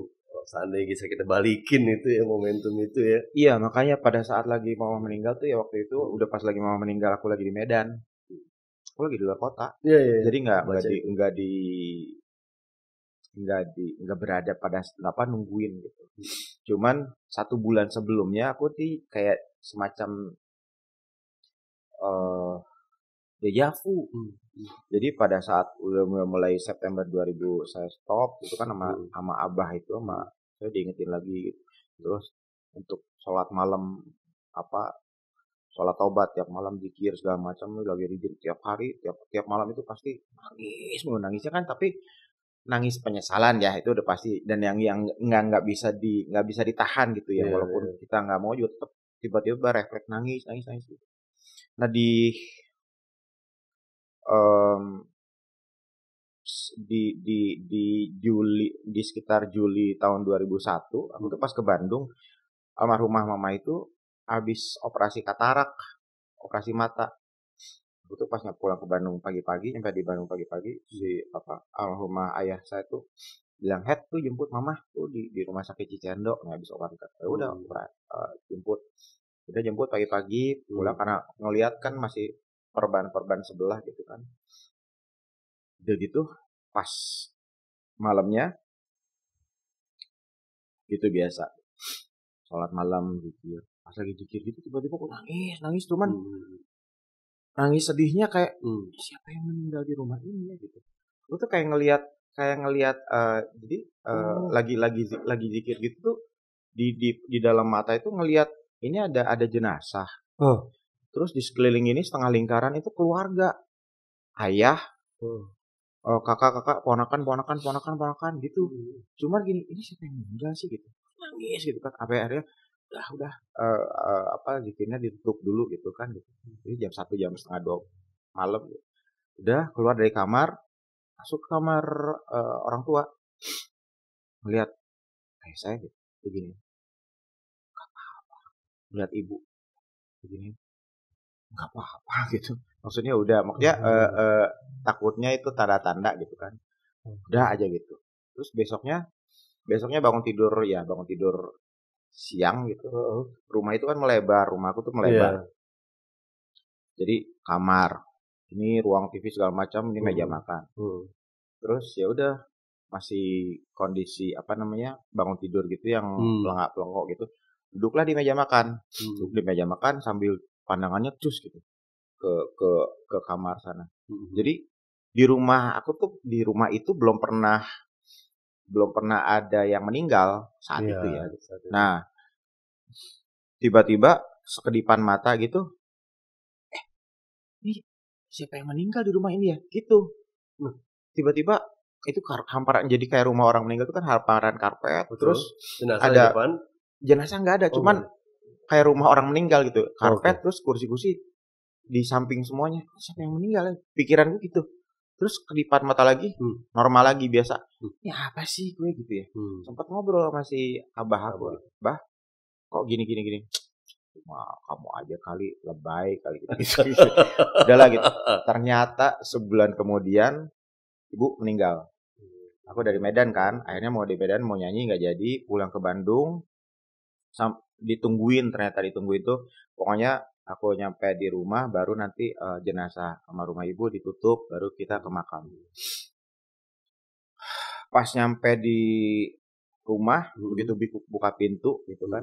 seandainya bisa kita balikin itu ya, momentum itu ya. Iya, makanya pada saat lagi mama meninggal tuh ya, waktu itu udah pas lagi mama meninggal aku lagi di Medan. Aku lagi di luar kota. Jadi nggak berada pada nungguin gitu. Cuman 1 bulan sebelumnya aku kayak semacam dejavu. Jadi pada saat udah mulai September 2000 saya stop itu kan sama abah itu sama saya diingetin lagi gitu. Terus untuk sholat malam sholat taubat tiap malam zikir segala macam lagi rizki tiap hari tiap malam itu pasti nangisnya kan tapi nangis penyesalan ya itu udah pasti dan yang nggak bisa ditahan gitu ya walaupun kita nggak mau juga tetap tiba-tiba refleks nangis. Nah di Juli di sekitar Juli tahun 2001 aku tuh pas ke Bandung almarhumah mama itu habis operasi katarak operasi mata. Aku tuh pas pulang ke Bandung pagi-pagi, sampai di Bandung pagi-pagi si almarhumah ayah saya tuh bilang, "Head tuh jemput mama tuh di rumah sakit Cicendo, nggak habis operasi." Ya udah jemput. Udah jemput pagi-pagi, pulang karena ngelihat kan masih perban sebelah gitu kan. Udah gitu pas malamnya gitu biasa. Sholat malam gitu. Pas lagi zikir gitu tiba-tiba aku nangis cuman nangis sedihnya kayak siapa yang meninggal di rumah ini ya gitu. Gue tuh kayak ngelihat jadi lagi zikir gitu tuh di dalam mata itu ngelihat ini ada jenazah. Terus di sekeliling ini setengah lingkaran itu keluarga. Ayah, kakak, ponakan gitu. Cuman gini, ini siapa yang meninggal sih gitu. Nangis gitu kan. Akhirnya udah zikirnya ditutup dulu gitu kan gitu. Jadi jam 1 jam setengah 2 malam gitu. Udah keluar dari kamar masuk ke kamar orang tua melihat saya gitu begini nggak apa-apa melihat ibu begini nggak apa-apa gitu maksudnya takutnya itu tanda-tanda gitu kan udah aja gitu terus besoknya bangun tidur siang gitu rumah itu kan rumahku tuh melebar jadi kamar ini ruang TV segala macam ini meja makan terus ya udah masih kondisi bangun tidur gitu yang pelengak-pelengok gitu duduklah di meja makan duduk di meja makan sambil pandangannya cus gitu ke kamar sana jadi di rumah itu belum pernah ada yang meninggal saat itu ya nah tiba-tiba sekedipan mata gitu ini siapa yang meninggal di rumah ini ya gitu tiba-tiba itu hamparan jadi kayak rumah orang meninggal itu kan hamparan karpet. Betul. Terus jenazah ada di depan. Jenazah nggak ada, cuman kayak rumah orang meninggal gitu. Karpet terus kursi-kursi di samping semuanya. Siapa yang meninggal ya? Pikiranku gitu. Terus kedipan mata lagi, normal lagi biasa. Ya apa sih gue gitu ya. Sempat ngobrol sama si abah aku. Bah, kok gini. Cuma kamu aja kali lebay kali gitu. Udahlah gitu. Ternyata sebulan kemudian ibu meninggal. Aku dari Medan kan, akhirnya mau di Medan mau nyanyi nggak jadi, pulang ke Bandung, ditungguin tuh, pokoknya aku nyampe di rumah baru nanti jenazah sama rumah ibu ditutup, baru kita ke makam. Pas nyampe di rumah, begitu buka pintu gitu kan,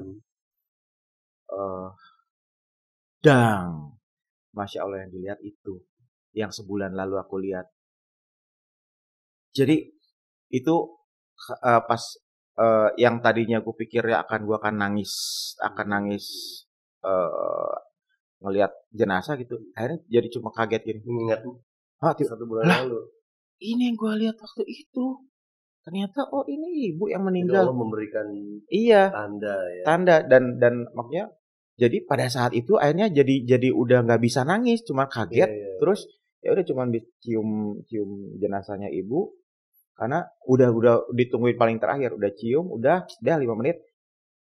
Masya Allah yang dilihat itu, yang sebulan lalu aku lihat. Jadi itu pas yang tadinya gue pikir ya gue akan nangis ngelihat jenazah gitu akhirnya jadi cuma kaget gini mengingat 1 bulan lalu ini yang gue lihat waktu itu ternyata ini ibu yang meninggal. Allah memberikan tanda dan makanya jadi pada saat itu akhirnya jadi udah nggak bisa nangis cuma kaget terus ya udah cuma cium jenazahnya ibu karena udah ditungguin paling terakhir udah cium udah 5 menit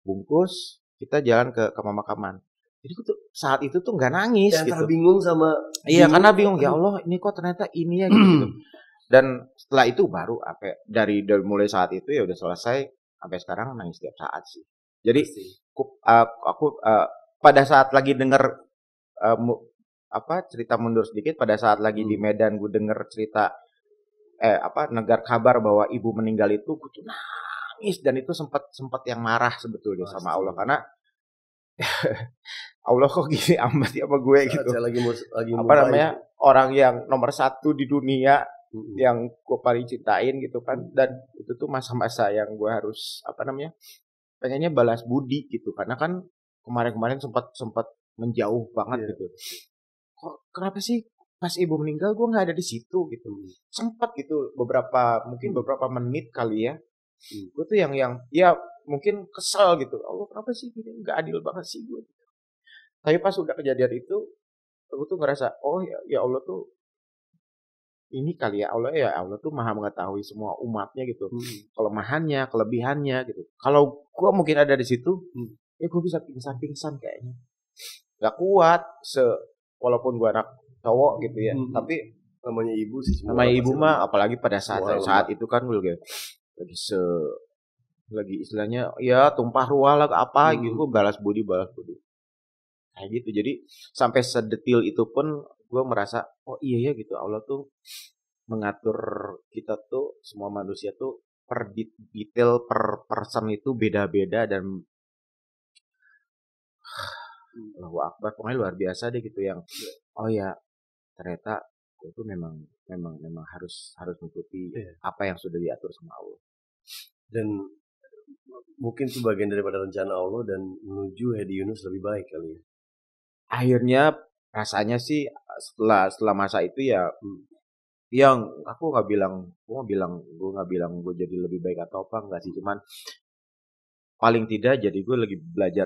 bungkus kita jalan ke pemakaman jadi tuh saat itu tuh nggak nangis gitu bingung sama karena bingung ya Allah ini kok ternyata ini ya gitu dan setelah itu baru dari mulai saat itu ya udah selesai sampai sekarang nangis tiap saat sih jadi aku pada saat lagi denger cerita mundur sedikit pada saat lagi di Medan gue denger cerita negar kabar bahwa ibu meninggal itu gue tuh nangis dan itu sempat yang marah sebetulnya sama Allah karena Allah kok gini amat ya sama gue gitu. Saya lagi apa namanya orang yang nomor 1 di dunia yang gue paling cintain gitu kan, dan itu tuh masa-masa yang gue harus apa namanya pengennya balas budi gitu, karena kan kemarin-kemarin sempat menjauh banget gitu. Kok kenapa sih pas ibu meninggal gue nggak ada di situ gitu? Sempat gitu mungkin beberapa menit kali ya. Gue tuh yang ya mungkin kesel gitu. Allah kenapa sih gini, nggak adil banget sih gue. Tapi pas udah kejadian itu, aku tuh ngerasa oh ya Allah tuh ini kali ya Allah tuh maha mengetahui semua umatnya gitu, kelemahannya, kelebihannya gitu. Kalau gue mungkin ada di situ, ya gue bisa pingsan kayaknya. Gak kuat, walaupun gue anak cowok gitu ya, tapi namanya ibu sih. namanya ibu mah, apalagi pada saat itu kan gue lagi istilahnya ya tumpah ruah lah apa gitu, balas budi kayak gitu. Jadi sampai sedetil itu pun gue merasa oh iya ya gitu, Allah tuh mengatur kita tuh semua manusia tuh per detail per person itu beda-beda, dan Allahu Akbar, pokoknya luar biasa deh gitu yang oh ya ternyata itu memang harus mengikuti apa yang sudah diatur sama Allah. Dan mungkin itu bagian daripada rencana Allah dan menuju Hedi Yunus lebih baik kali ya. Akhirnya rasanya sih setelah masa itu ya yang aku nggak bilang gue jadi lebih baik atau apa, enggak sih, cuman paling tidak jadi gue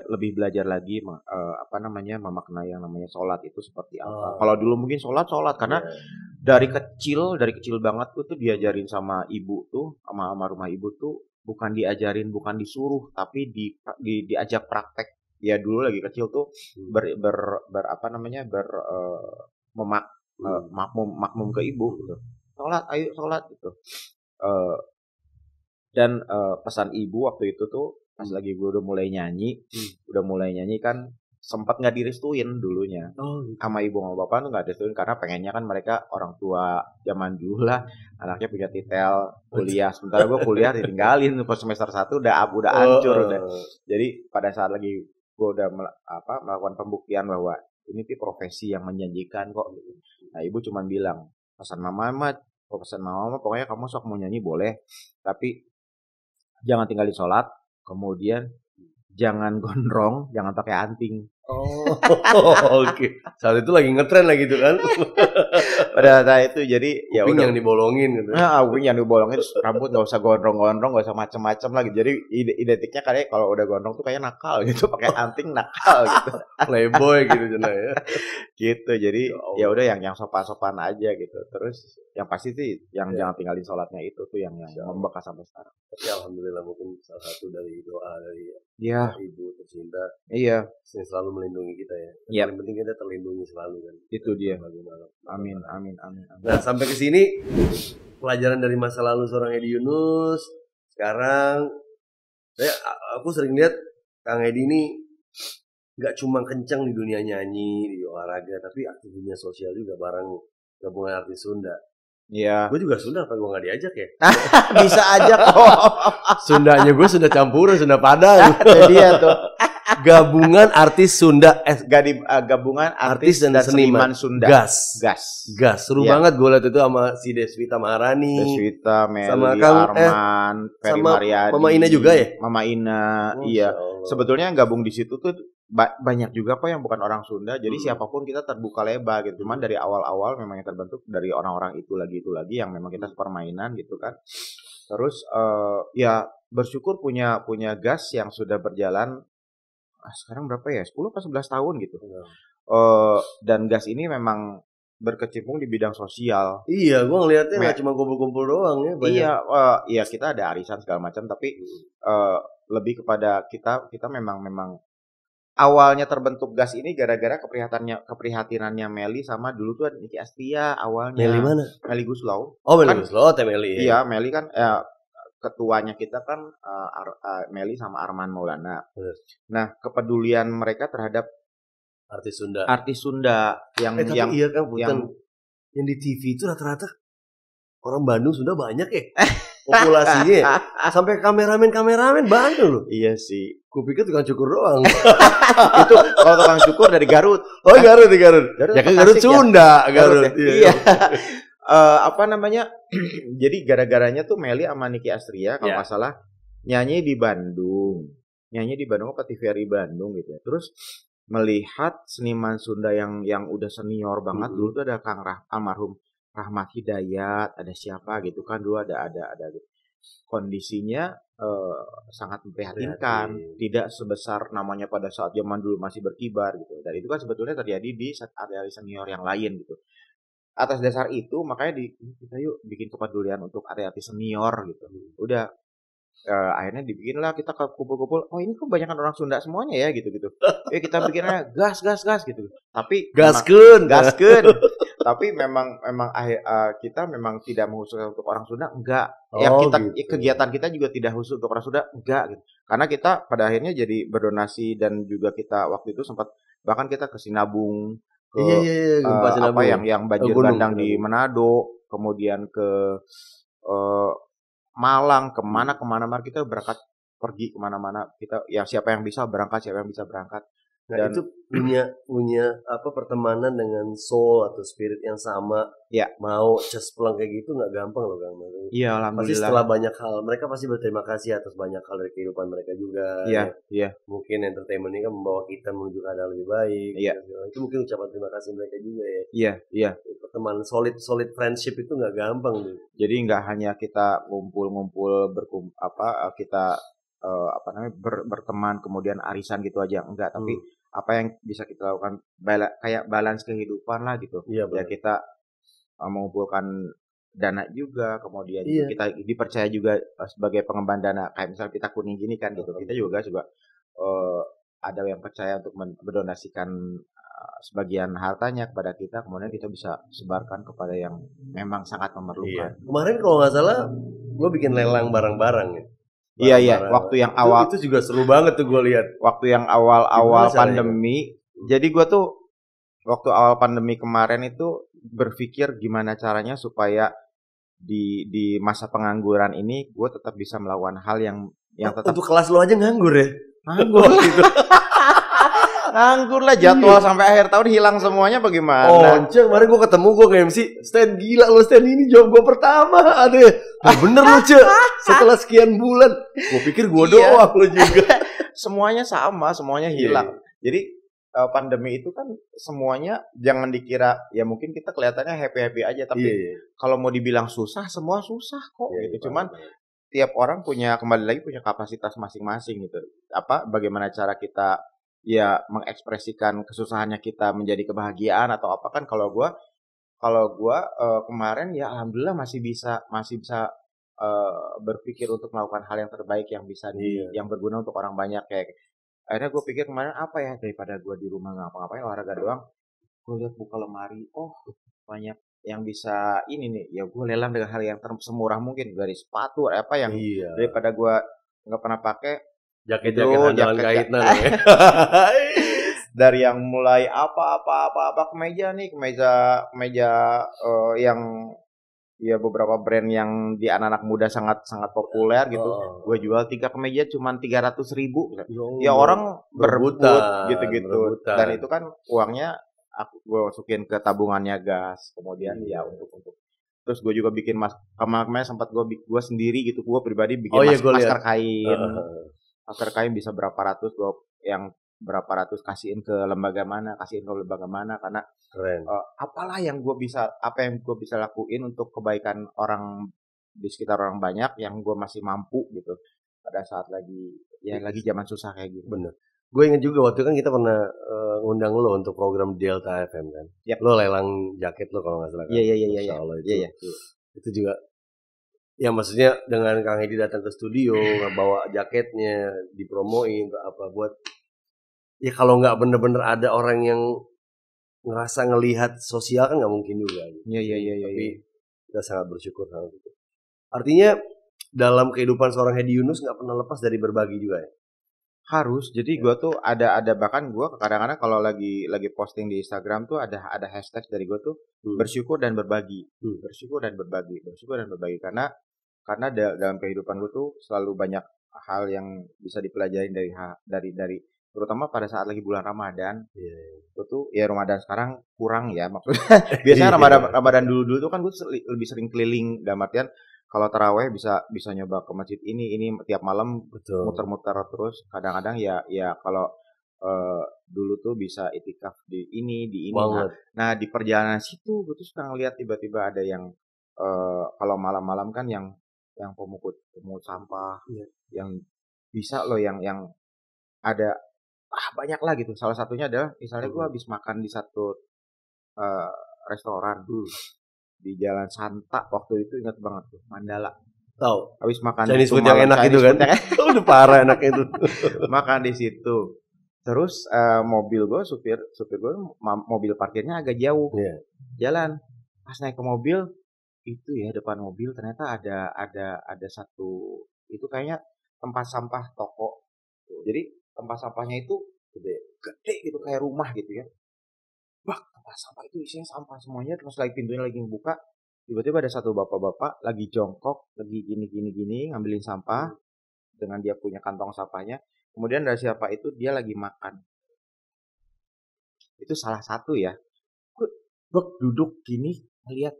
lebih belajar lagi apa namanya memaknai yang namanya sholat itu seperti apa. Kalau dulu mungkin sholat karena dari kecil banget tuh diajarin sama ibu tuh, sama rumah ibu tuh bukan diajarin, bukan disuruh, tapi diajak praktek. Ya dulu lagi kecil tuh makmum ke ibu gitu. Sholat gitu. Dan pesan ibu waktu itu tuh pas lagi gue udah mulai nyanyi kan sempat nggak direstuin dulunya sama ibu sama bapak tuh nggak direstuin, karena pengennya kan mereka orang tua zaman dulu lah anaknya punya titel kuliah, sementara gue kuliah ditinggalin pas semester 1 udah hancur udah. Jadi pada saat lagi gue udah melakukan pembuktian bahwa ini tuh profesi yang menjanjikan kok. Nah ibu cuma bilang pesan mama pokoknya kamu sok mau nyanyi boleh, tapi jangan tinggalin sholat, kemudian jangan gondrong, jangan pakai anting. Oke. Saat itu lagi ngetren lagi gitu kan. Pada saat itu jadi ya udah yang dibolongin gitu. Kuping yang dibolongin, rambut nggak usah gondrong, nggak usah macem-macem lagi. Jadi identiknya kayak kalau udah gondrong tuh kayak nakal gitu, pakai anting nakal gitu. Playboy gitu ya. Gitu. Jadi ya udah yang sopan-sopan aja gitu. Terus yang pasti sih jangan tinggalin sholatnya itu tuh yang membekas sampai sekarang. Tapi alhamdulillah mungkin salah satu dari doa dari ibu tercinta. Iya. Yang selalu melindungi kita ya. Yang penting kita terlindungi selalu kan. Itu dia. Amin. Nah sampai ke sini pelajaran dari masa lalu seorang Hedi Yunus. Sekarang aku sering lihat Kang Hedi ini nggak cuma kencang di dunia nyanyi, di olahraga, tapi aktif di dunia sosial juga bareng gabungan artis Sunda. Iya. Gue juga Sunda, apa gue nggak diajak ya? Bisa aja kok. Sundanya gue Sunda campuran, Sunda Padang. Jadi ya tuh. Gabungan artis Sunda, gabungan artis dan seniman Sunda. Gas. Seru banget gue liat itu sama si Deswita Maharani. Deswita, Meli, sama Arman, Ferry Mariadi. Mama Ina juga ya? Mama Ina, iya. Sebetulnya yang gabung di situ tuh banyak juga kok yang bukan orang Sunda. Jadi siapapun kita terbuka lebar gitu. Cuman dari awal-awal memang yang terbentuk dari orang-orang itu lagi yang memang kita sepermainan gitu kan. Terus ya bersyukur punya gas yang sudah berjalan sekarang berapa ya? 10 atau 11 tahun gitu. Dan gas ini memang berkecimpung di bidang sosial. Iya, gue ngeliatnya nggak cuma kumpul-kumpul doang ya. Banyak. Iya, kita ada arisan segala macam, tapi lebih kepada kita memang awalnya terbentuk gas ini gara-gara keprihatinannya Meli sama dulu tuh Niki Astia awalnya. Meli mana? Meli Guslow. Oh, Meli Guslow, Meli. Iya, Meli kan ketuanya kita kan Meli sama Arman Maulana. Nah, kepedulian mereka terhadap artis Sunda yang iya kan, yang di TV itu rata-rata orang Bandung sudah banyak ya. populasinya ya. Sampai kameramen Bandung loh. Iya sih. Kupikir tukang cukur doang. Itu kalau tukang cukur dari Garut. Oh Garut. Garut Ya kan Garut Tasik, Sunda, ya? Garut. Ya? Iya. Apa namanya? Jadi gara-garanya tuh Meli sama Niki Astria kalau nggak salah nyanyi di Bandung apa TVRI Bandung gitu ya. Terus melihat seniman Sunda yang udah senior banget dulu tuh ada Kang almarhum Rahmat Hidayat, ada siapa gitu kan dulu ada gitu. Kondisinya sangat memprihatinkan, tidak sebesar namanya pada saat zaman dulu masih berkibar gitu. Dan itu kan sebetulnya terjadi di area senior yang lain gitu. Atas dasar itu makanya kita yuk bikin kepedulian untuk artis senior gitu. Udah akhirnya dibikinlah kita kumpul-kumpul. Oh ini kok banyakan orang Sunda semuanya ya gitu. Kita bikinnya gas gitu. Tapi gaskeun. Tapi memang kita memang tidak mengkhususkan untuk orang Sunda, enggak. Kegiatan kita juga tidak khusus untuk orang Sunda, enggak gitu. Karena kita pada akhirnya jadi berdonasi dan juga kita waktu itu sempat bahkan kita ke Sinabung ke yang banjir bandang di Manado, kemudian ke Malang, kemana kita berangkat pergi kemana-mana kita siapa yang bisa berangkat. Nah itu punya pertemanan dengan soul atau spirit yang sama. Ya. Mau cespleng kayak gitu nggak gampang loh Kang. Iya alhamdulillah. Pasti setelah banyak hal mereka pasti berterima kasih atas banyak hal dari kehidupan mereka juga. Iya. Mungkin entertainment ini kan membawa kita menuju ke hal lebih baik. Iya. Itu mungkin ucapan terima kasih mereka juga ya. Iya. Pertemanan solid friendship itu nggak gampang tuh. Jadi nggak hanya kita ngumpul kita berteman kemudian arisan gitu aja enggak, tapi apa yang bisa kita lakukan kayak balance kehidupan lah gitu. Iya, ya kita mengumpulkan dana juga, kemudian kita dipercaya juga sebagai pengemban dana kayak misalnya kita kuning gini kan gitu. Kita juga ada yang percaya untuk mendonasikan sebagian hartanya kepada kita, kemudian kita bisa sebarkan kepada yang memang sangat memerlukan. Kemarin kalau nggak salah gue bikin lelang barang-barang ya. Iya. Waktu yang awal itu juga seru banget tuh gue lihat. Waktu yang awal pandemi. Jadi gue tuh waktu awal pandemi kemarin itu berpikir gimana caranya supaya di masa pengangguran ini gue tetap bisa melakukan hal yang tetap. Untuk kelas lo aja nganggur ya? Nganggur gitu. Nganggur lah, jadwal sampai akhir tahun hilang semuanya bagaimana? Kemarin gue ketemu gue nge-MC Stan, gila lo Stan, ini job gue pertama. Bener lo setelah sekian bulan. Gue pikir gue doang lo juga. Semuanya sama, semuanya hilang. Jadi pandemi itu kan semuanya jangan dikira ya mungkin kita kelihatannya happy aja, tapi kalau mau dibilang susah, semua susah kok gitu. Cuman tiap orang kembali lagi punya kapasitas masing-masing gitu. Bagaimana cara kita mengekspresikan kesusahannya kita menjadi kebahagiaan atau apa kan. Kalau gua kemarin ya alhamdulillah masih bisa berpikir untuk melakukan hal yang terbaik yang bisa yang berguna untuk orang banyak. Kayak akhirnya gue pikir kemarin apa ya, daripada gue di rumah ngapa-ngapain olahraga doang, gue lihat buka lemari, banyak yang bisa ini nih, ya gue lelang dengan hal yang semurah mungkin, dari sepatu apa yang daripada gue nggak pernah pakai. Jaket andalan Gaitna ya. Dari yang mulai apa kemeja yang beberapa brand yang di anak-anak muda sangat populer gitu. Gue jual 3 kemeja cuma 300.000. Ya orang berebut gitu. Dan itu kan uangnya gue masukin ke tabungannya gas. Kemudian untuk terus gue juga bikin kemarin sempat gue sendiri gitu. Gue pribadi bikin masker kain. Masker kain bisa berapa ratus, yang berapa ratus kasihin ke lembaga mana karena apa yang gue bisa lakuin untuk kebaikan orang di sekitar orang banyak yang gue masih mampu gitu pada saat lagi zaman susah kayak gitu. Bener. Gue inget juga waktu kan kita pernah ngundang lo untuk program Delta FM kan. Lo lelang jaket lo kalau nggak salah kan. Iya. Itu juga. Ya maksudnya dengan Kang Edi datang ke studio, bawa jaketnya, dipromoin buat ya kalau nggak bener-bener ada orang yang ngerasa ngelihat sosial kan nggak mungkin juga. Iya. Tapi kita sangat bersyukur sama itu. Artinya dalam kehidupan seorang Hedi Yunus nggak pernah lepas dari berbagi juga ya. Harus. Jadi gue tuh ada bahkan gue kadang-kadang kalau lagi posting di Instagram tuh ada hashtag dari gue tuh bersyukur dan berbagi. Bersyukur dan berbagi karena karena dalam kehidupan gue tuh selalu banyak hal yang bisa dipelajari dari terutama pada saat lagi bulan Ramadan. Itu tuh ya Ramadan sekarang kurang ya maksudnya. Biasanya Ramadan dulu tuh kan gue lebih sering keliling, dalam artian kalau taraweh bisa nyoba ke masjid ini tiap malam muter-muter terus. Kadang-kadang ya kalau dulu tuh bisa itikaf di ini. Nah di perjalanan situ gue tuh suka ngeliat tiba-tiba ada yang kalau malam-malam kan yang pemungut sampah, yang bisa loh yang ada banyak lah gitu. Salah satunya adalah misalnya gue habis makan di satu restoran di Jalan Santa, waktu itu ingat banget tuh, Mandala. Tahu. Habis makan Chinese food yang enak itu kan. Udah parah enak itu. Makan di situ. Terus mobil gue, supir gue mobil parkirnya agak jauh. Jalan. Pas naik ke mobil itu ya, depan mobil ternyata ada satu, itu kayaknya tempat sampah toko. Jadi tempat sampahnya itu gede gitu kayak rumah gitu ya. Wah, tempat sampah itu isinya sampah semuanya. Terus lagi pintunya lagi ngebuka, tiba-tiba ada satu bapak-bapak lagi jongkok, lagi gini ngambilin sampah dengan dia punya kantong sampahnya. Kemudian dari siapa itu dia lagi makan. Itu salah satu ya. Gue duduk gini ngeliat,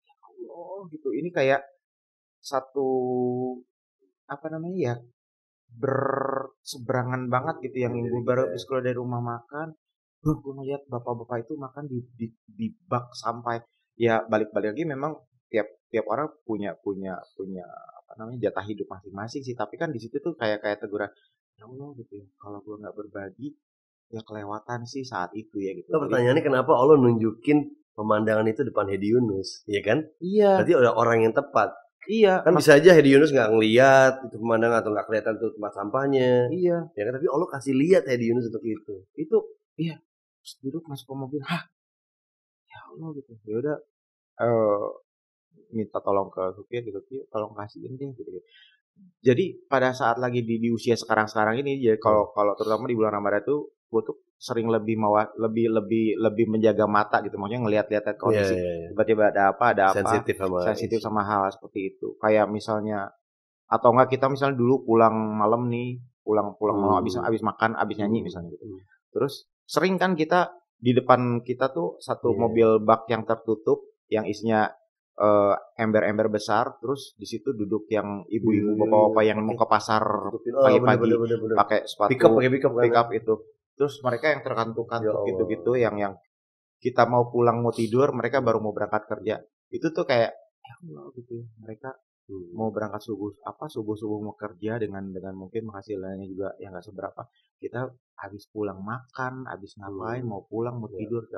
ya Allah gitu. Ini kayak satu apa namanya ya, berseberangan banget gitu, yang gue baru habis keluar dari rumah makan. Gue ngeliat bapak-bapak itu makan di bak sampah. Ya balik-balik lagi memang tiap orang punya apa namanya jatah hidup masing-masing sih. Tapi kan di situ tuh kayak teguran, ya Allah gitu ya. Kalau gue nggak berbagi ya kelewatan sih saat itu ya gitu. Pertanyaannya kenapa Allah nunjukin pemandangan itu depan Hedi Yunus, ya kan? Iya. Berarti ada orang yang tepat. Iya. Kan bisa aja Hedi Yunus nggak ngeliat itu pemandangan atau nggak kelihatan tuh tempat sampahnya. Iya. Ya kan, tapi Allah kasih lihat Hedi Yunus untuk itu. Itu iya. Terus duduk masuk ke mobil, ya Allah gitu. Ya udah minta tolong ke supir gitu, tolong kasihin deh gitu. Jadi pada saat lagi di usia sekarang ini ya, kalau terutama di bulan Ramadan tuh gue tuh sering lebih menjaga mata gitu, maksudnya ngelihat-lihat kondisi. Tiba-tiba ada apa sensitif sama hal seperti itu. Kayak misalnya, atau enggak kita misalnya dulu pulang malam malam habis makan, habis nyanyi misalnya gitu. Terus sering kan kita di depan kita tuh satu mobil bak yang tertutup yang isinya ember-ember besar, terus di situ duduk yang ibu-ibu bapak-bapak yang mau ke pasar pagi-pagi pakai sepatu pick up itu. Terus mereka yang terkantuk-kantuk gitu-gitu, yang kita mau pulang mau tidur, mereka baru mau berangkat kerja. Itu tuh kayak ya Allah gitu ya. Mereka mau berangkat subuh mau kerja dengan mungkin penghasilannya juga yang nggak seberapa. Kita habis pulang makan, habis ngapain, mau pulang mau tidur.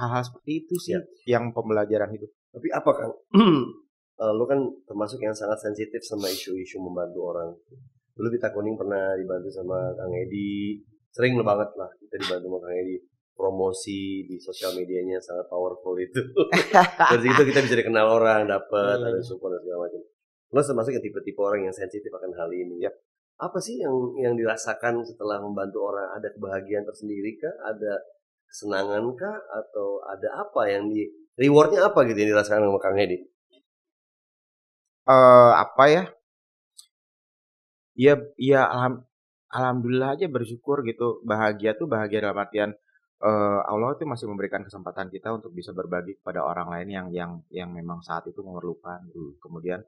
Hal-hal seperti itu sih yang pembelajaran hidup. Tapi apa Kang? Lu kan termasuk yang sangat sensitif sama isu-isu membantu orang. Dulu kita kuning pernah dibantu sama Kang Edi. Sering banget lah kita dibantu sama Kang Edi. Promosi di sosial medianya sangat powerful itu. Dari itu kita bisa dikenal orang, dapat ada support dan segala macam. Lu termasuk yang tipe-tipe orang yang sensitif akan hal ini. Ya. Apa sih yang dirasakan setelah membantu orang? Ada kebahagiaan tersendiri kah? Ada kesenangan kah? Atau ada apa yang rewardnya apa gitu yang dirasakan sama Kang Edi? Apa ya? Ya alhamdulillah aja, bersyukur gitu. Bahagia dalam artian Allah itu masih memberikan kesempatan kita untuk bisa berbagi kepada orang lain yang memang saat itu memerlukan. Kemudian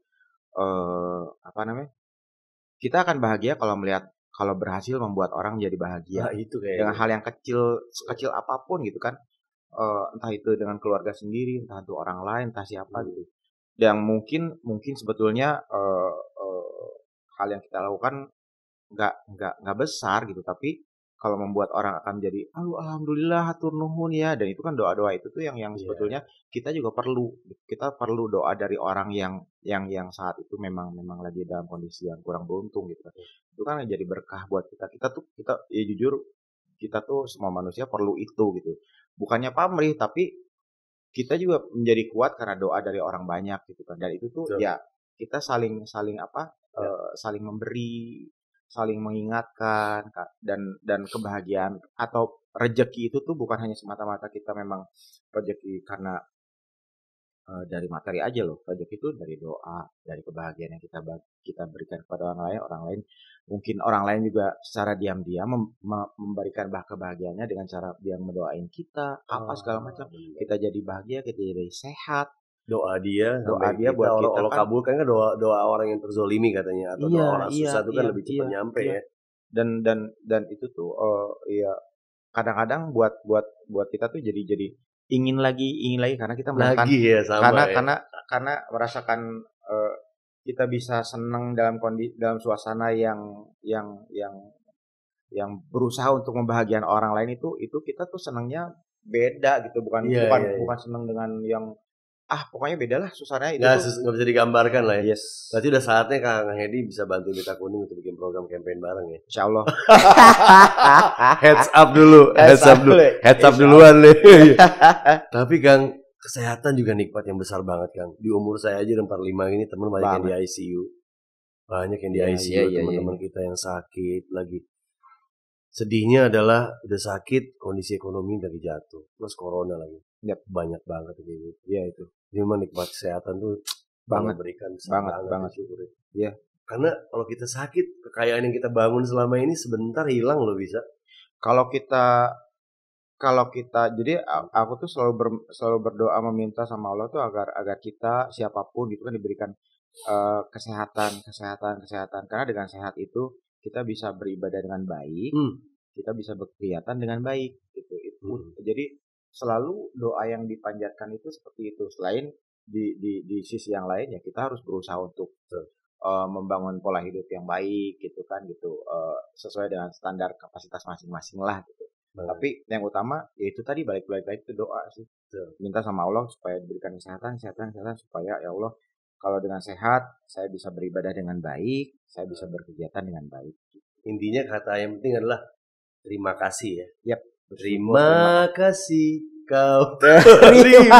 apa namanya? Kita akan bahagia kalau berhasil membuat orang menjadi bahagia. Itu dengan hal yang sekecil apapun gitu kan. Entah itu dengan keluarga sendiri, entah itu orang lain, entah siapa gitu. Dan mungkin sebetulnya hal yang kita lakukan nggak besar gitu, tapi kalau membuat orang akan menjadi alhamdulillah hatur nuhun ya, dan itu kan doa-doa itu tuh yang sebetulnya kita juga perlu doa dari orang yang saat itu memang lagi dalam kondisi yang kurang beruntung gitu. Itu kan jadi berkah buat kita ya jujur, kita tuh semua manusia perlu itu gitu. Bukannya pamrih, tapi kita juga menjadi kuat karena doa dari orang banyak gitu kan. Dan itu tuh ya kita saling memberi, saling mengingatkan, dan kebahagiaan atau rezeki itu tuh bukan hanya semata-mata kita memang rezeki karena dari materi aja loh. Pajak itu dari doa, dari kebahagiaan yang kita berikan kepada orang lain mungkin orang lain juga secara diam-diam memberikan kebahagiaannya dengan cara dia mendoain kita, apa segala macam. Kita jadi bahagia, kita jadi sehat. Doa dia buat kita Allah kan. kabulkan kan doa orang yang terzolimi katanya, atau doa orang susah itu kan lebih cepat nyampe ya. Dan itu tuh ya kadang-kadang buat kita tuh jadi ingin lagi karena kita merasakan lagi ya, sama karena merasakan kita bisa senang dalam suasana yang berusaha untuk membahagiakan orang lain, itu kita tuh senangnya beda gitu, bukan senang dengan yang pokoknya beda lah suasananya itu. Nggak bisa digambarkan lah ya. Yes. Berarti udah saatnya Kang Hedi bisa bantu Mita Kuning untuk bikin program campaign bareng ya. Insya Allah. Heads up duluan nih. Tapi Kang, kesehatan juga nikmat yang besar banget Kang. Di umur saya aja 45 ini teman banyak yang di ICU. Banyak yang di ICU, teman-teman kita yang sakit lagi. Sedihnya adalah udah sakit, kondisi ekonomi lagi jatuh, plus corona lagi. Banyak banget gitu. Ya itu. Memang nikmat kesehatan tuh banget syukur. Ya. Karena kalau kita sakit, kekayaan yang kita bangun selama ini sebentar hilang loh bisa. Kalau kita jadi aku tuh selalu berdoa meminta sama Allah tuh agar kita siapapun gitu kan diberikan kesehatan. Karena dengan sehat itu kita bisa beribadah dengan baik, kita bisa berkegiatan dengan baik gitu. Jadi selalu doa yang dipanjatkan itu seperti itu. Selain di sisi yang lain ya kita harus berusaha untuk membangun pola hidup yang baik gitu kan gitu, sesuai dengan standar kapasitas masing-masing lah gitu. Tapi yang utama yaitu tadi balik itu doa sih. Minta sama Allah supaya diberikan kesehatan supaya ya Allah kalau dengan sehat saya bisa beribadah dengan baik, saya bisa berkegiatan dengan baik. Intinya kata yang penting adalah terima kasih ya. Yap. Terima kasih kau terima.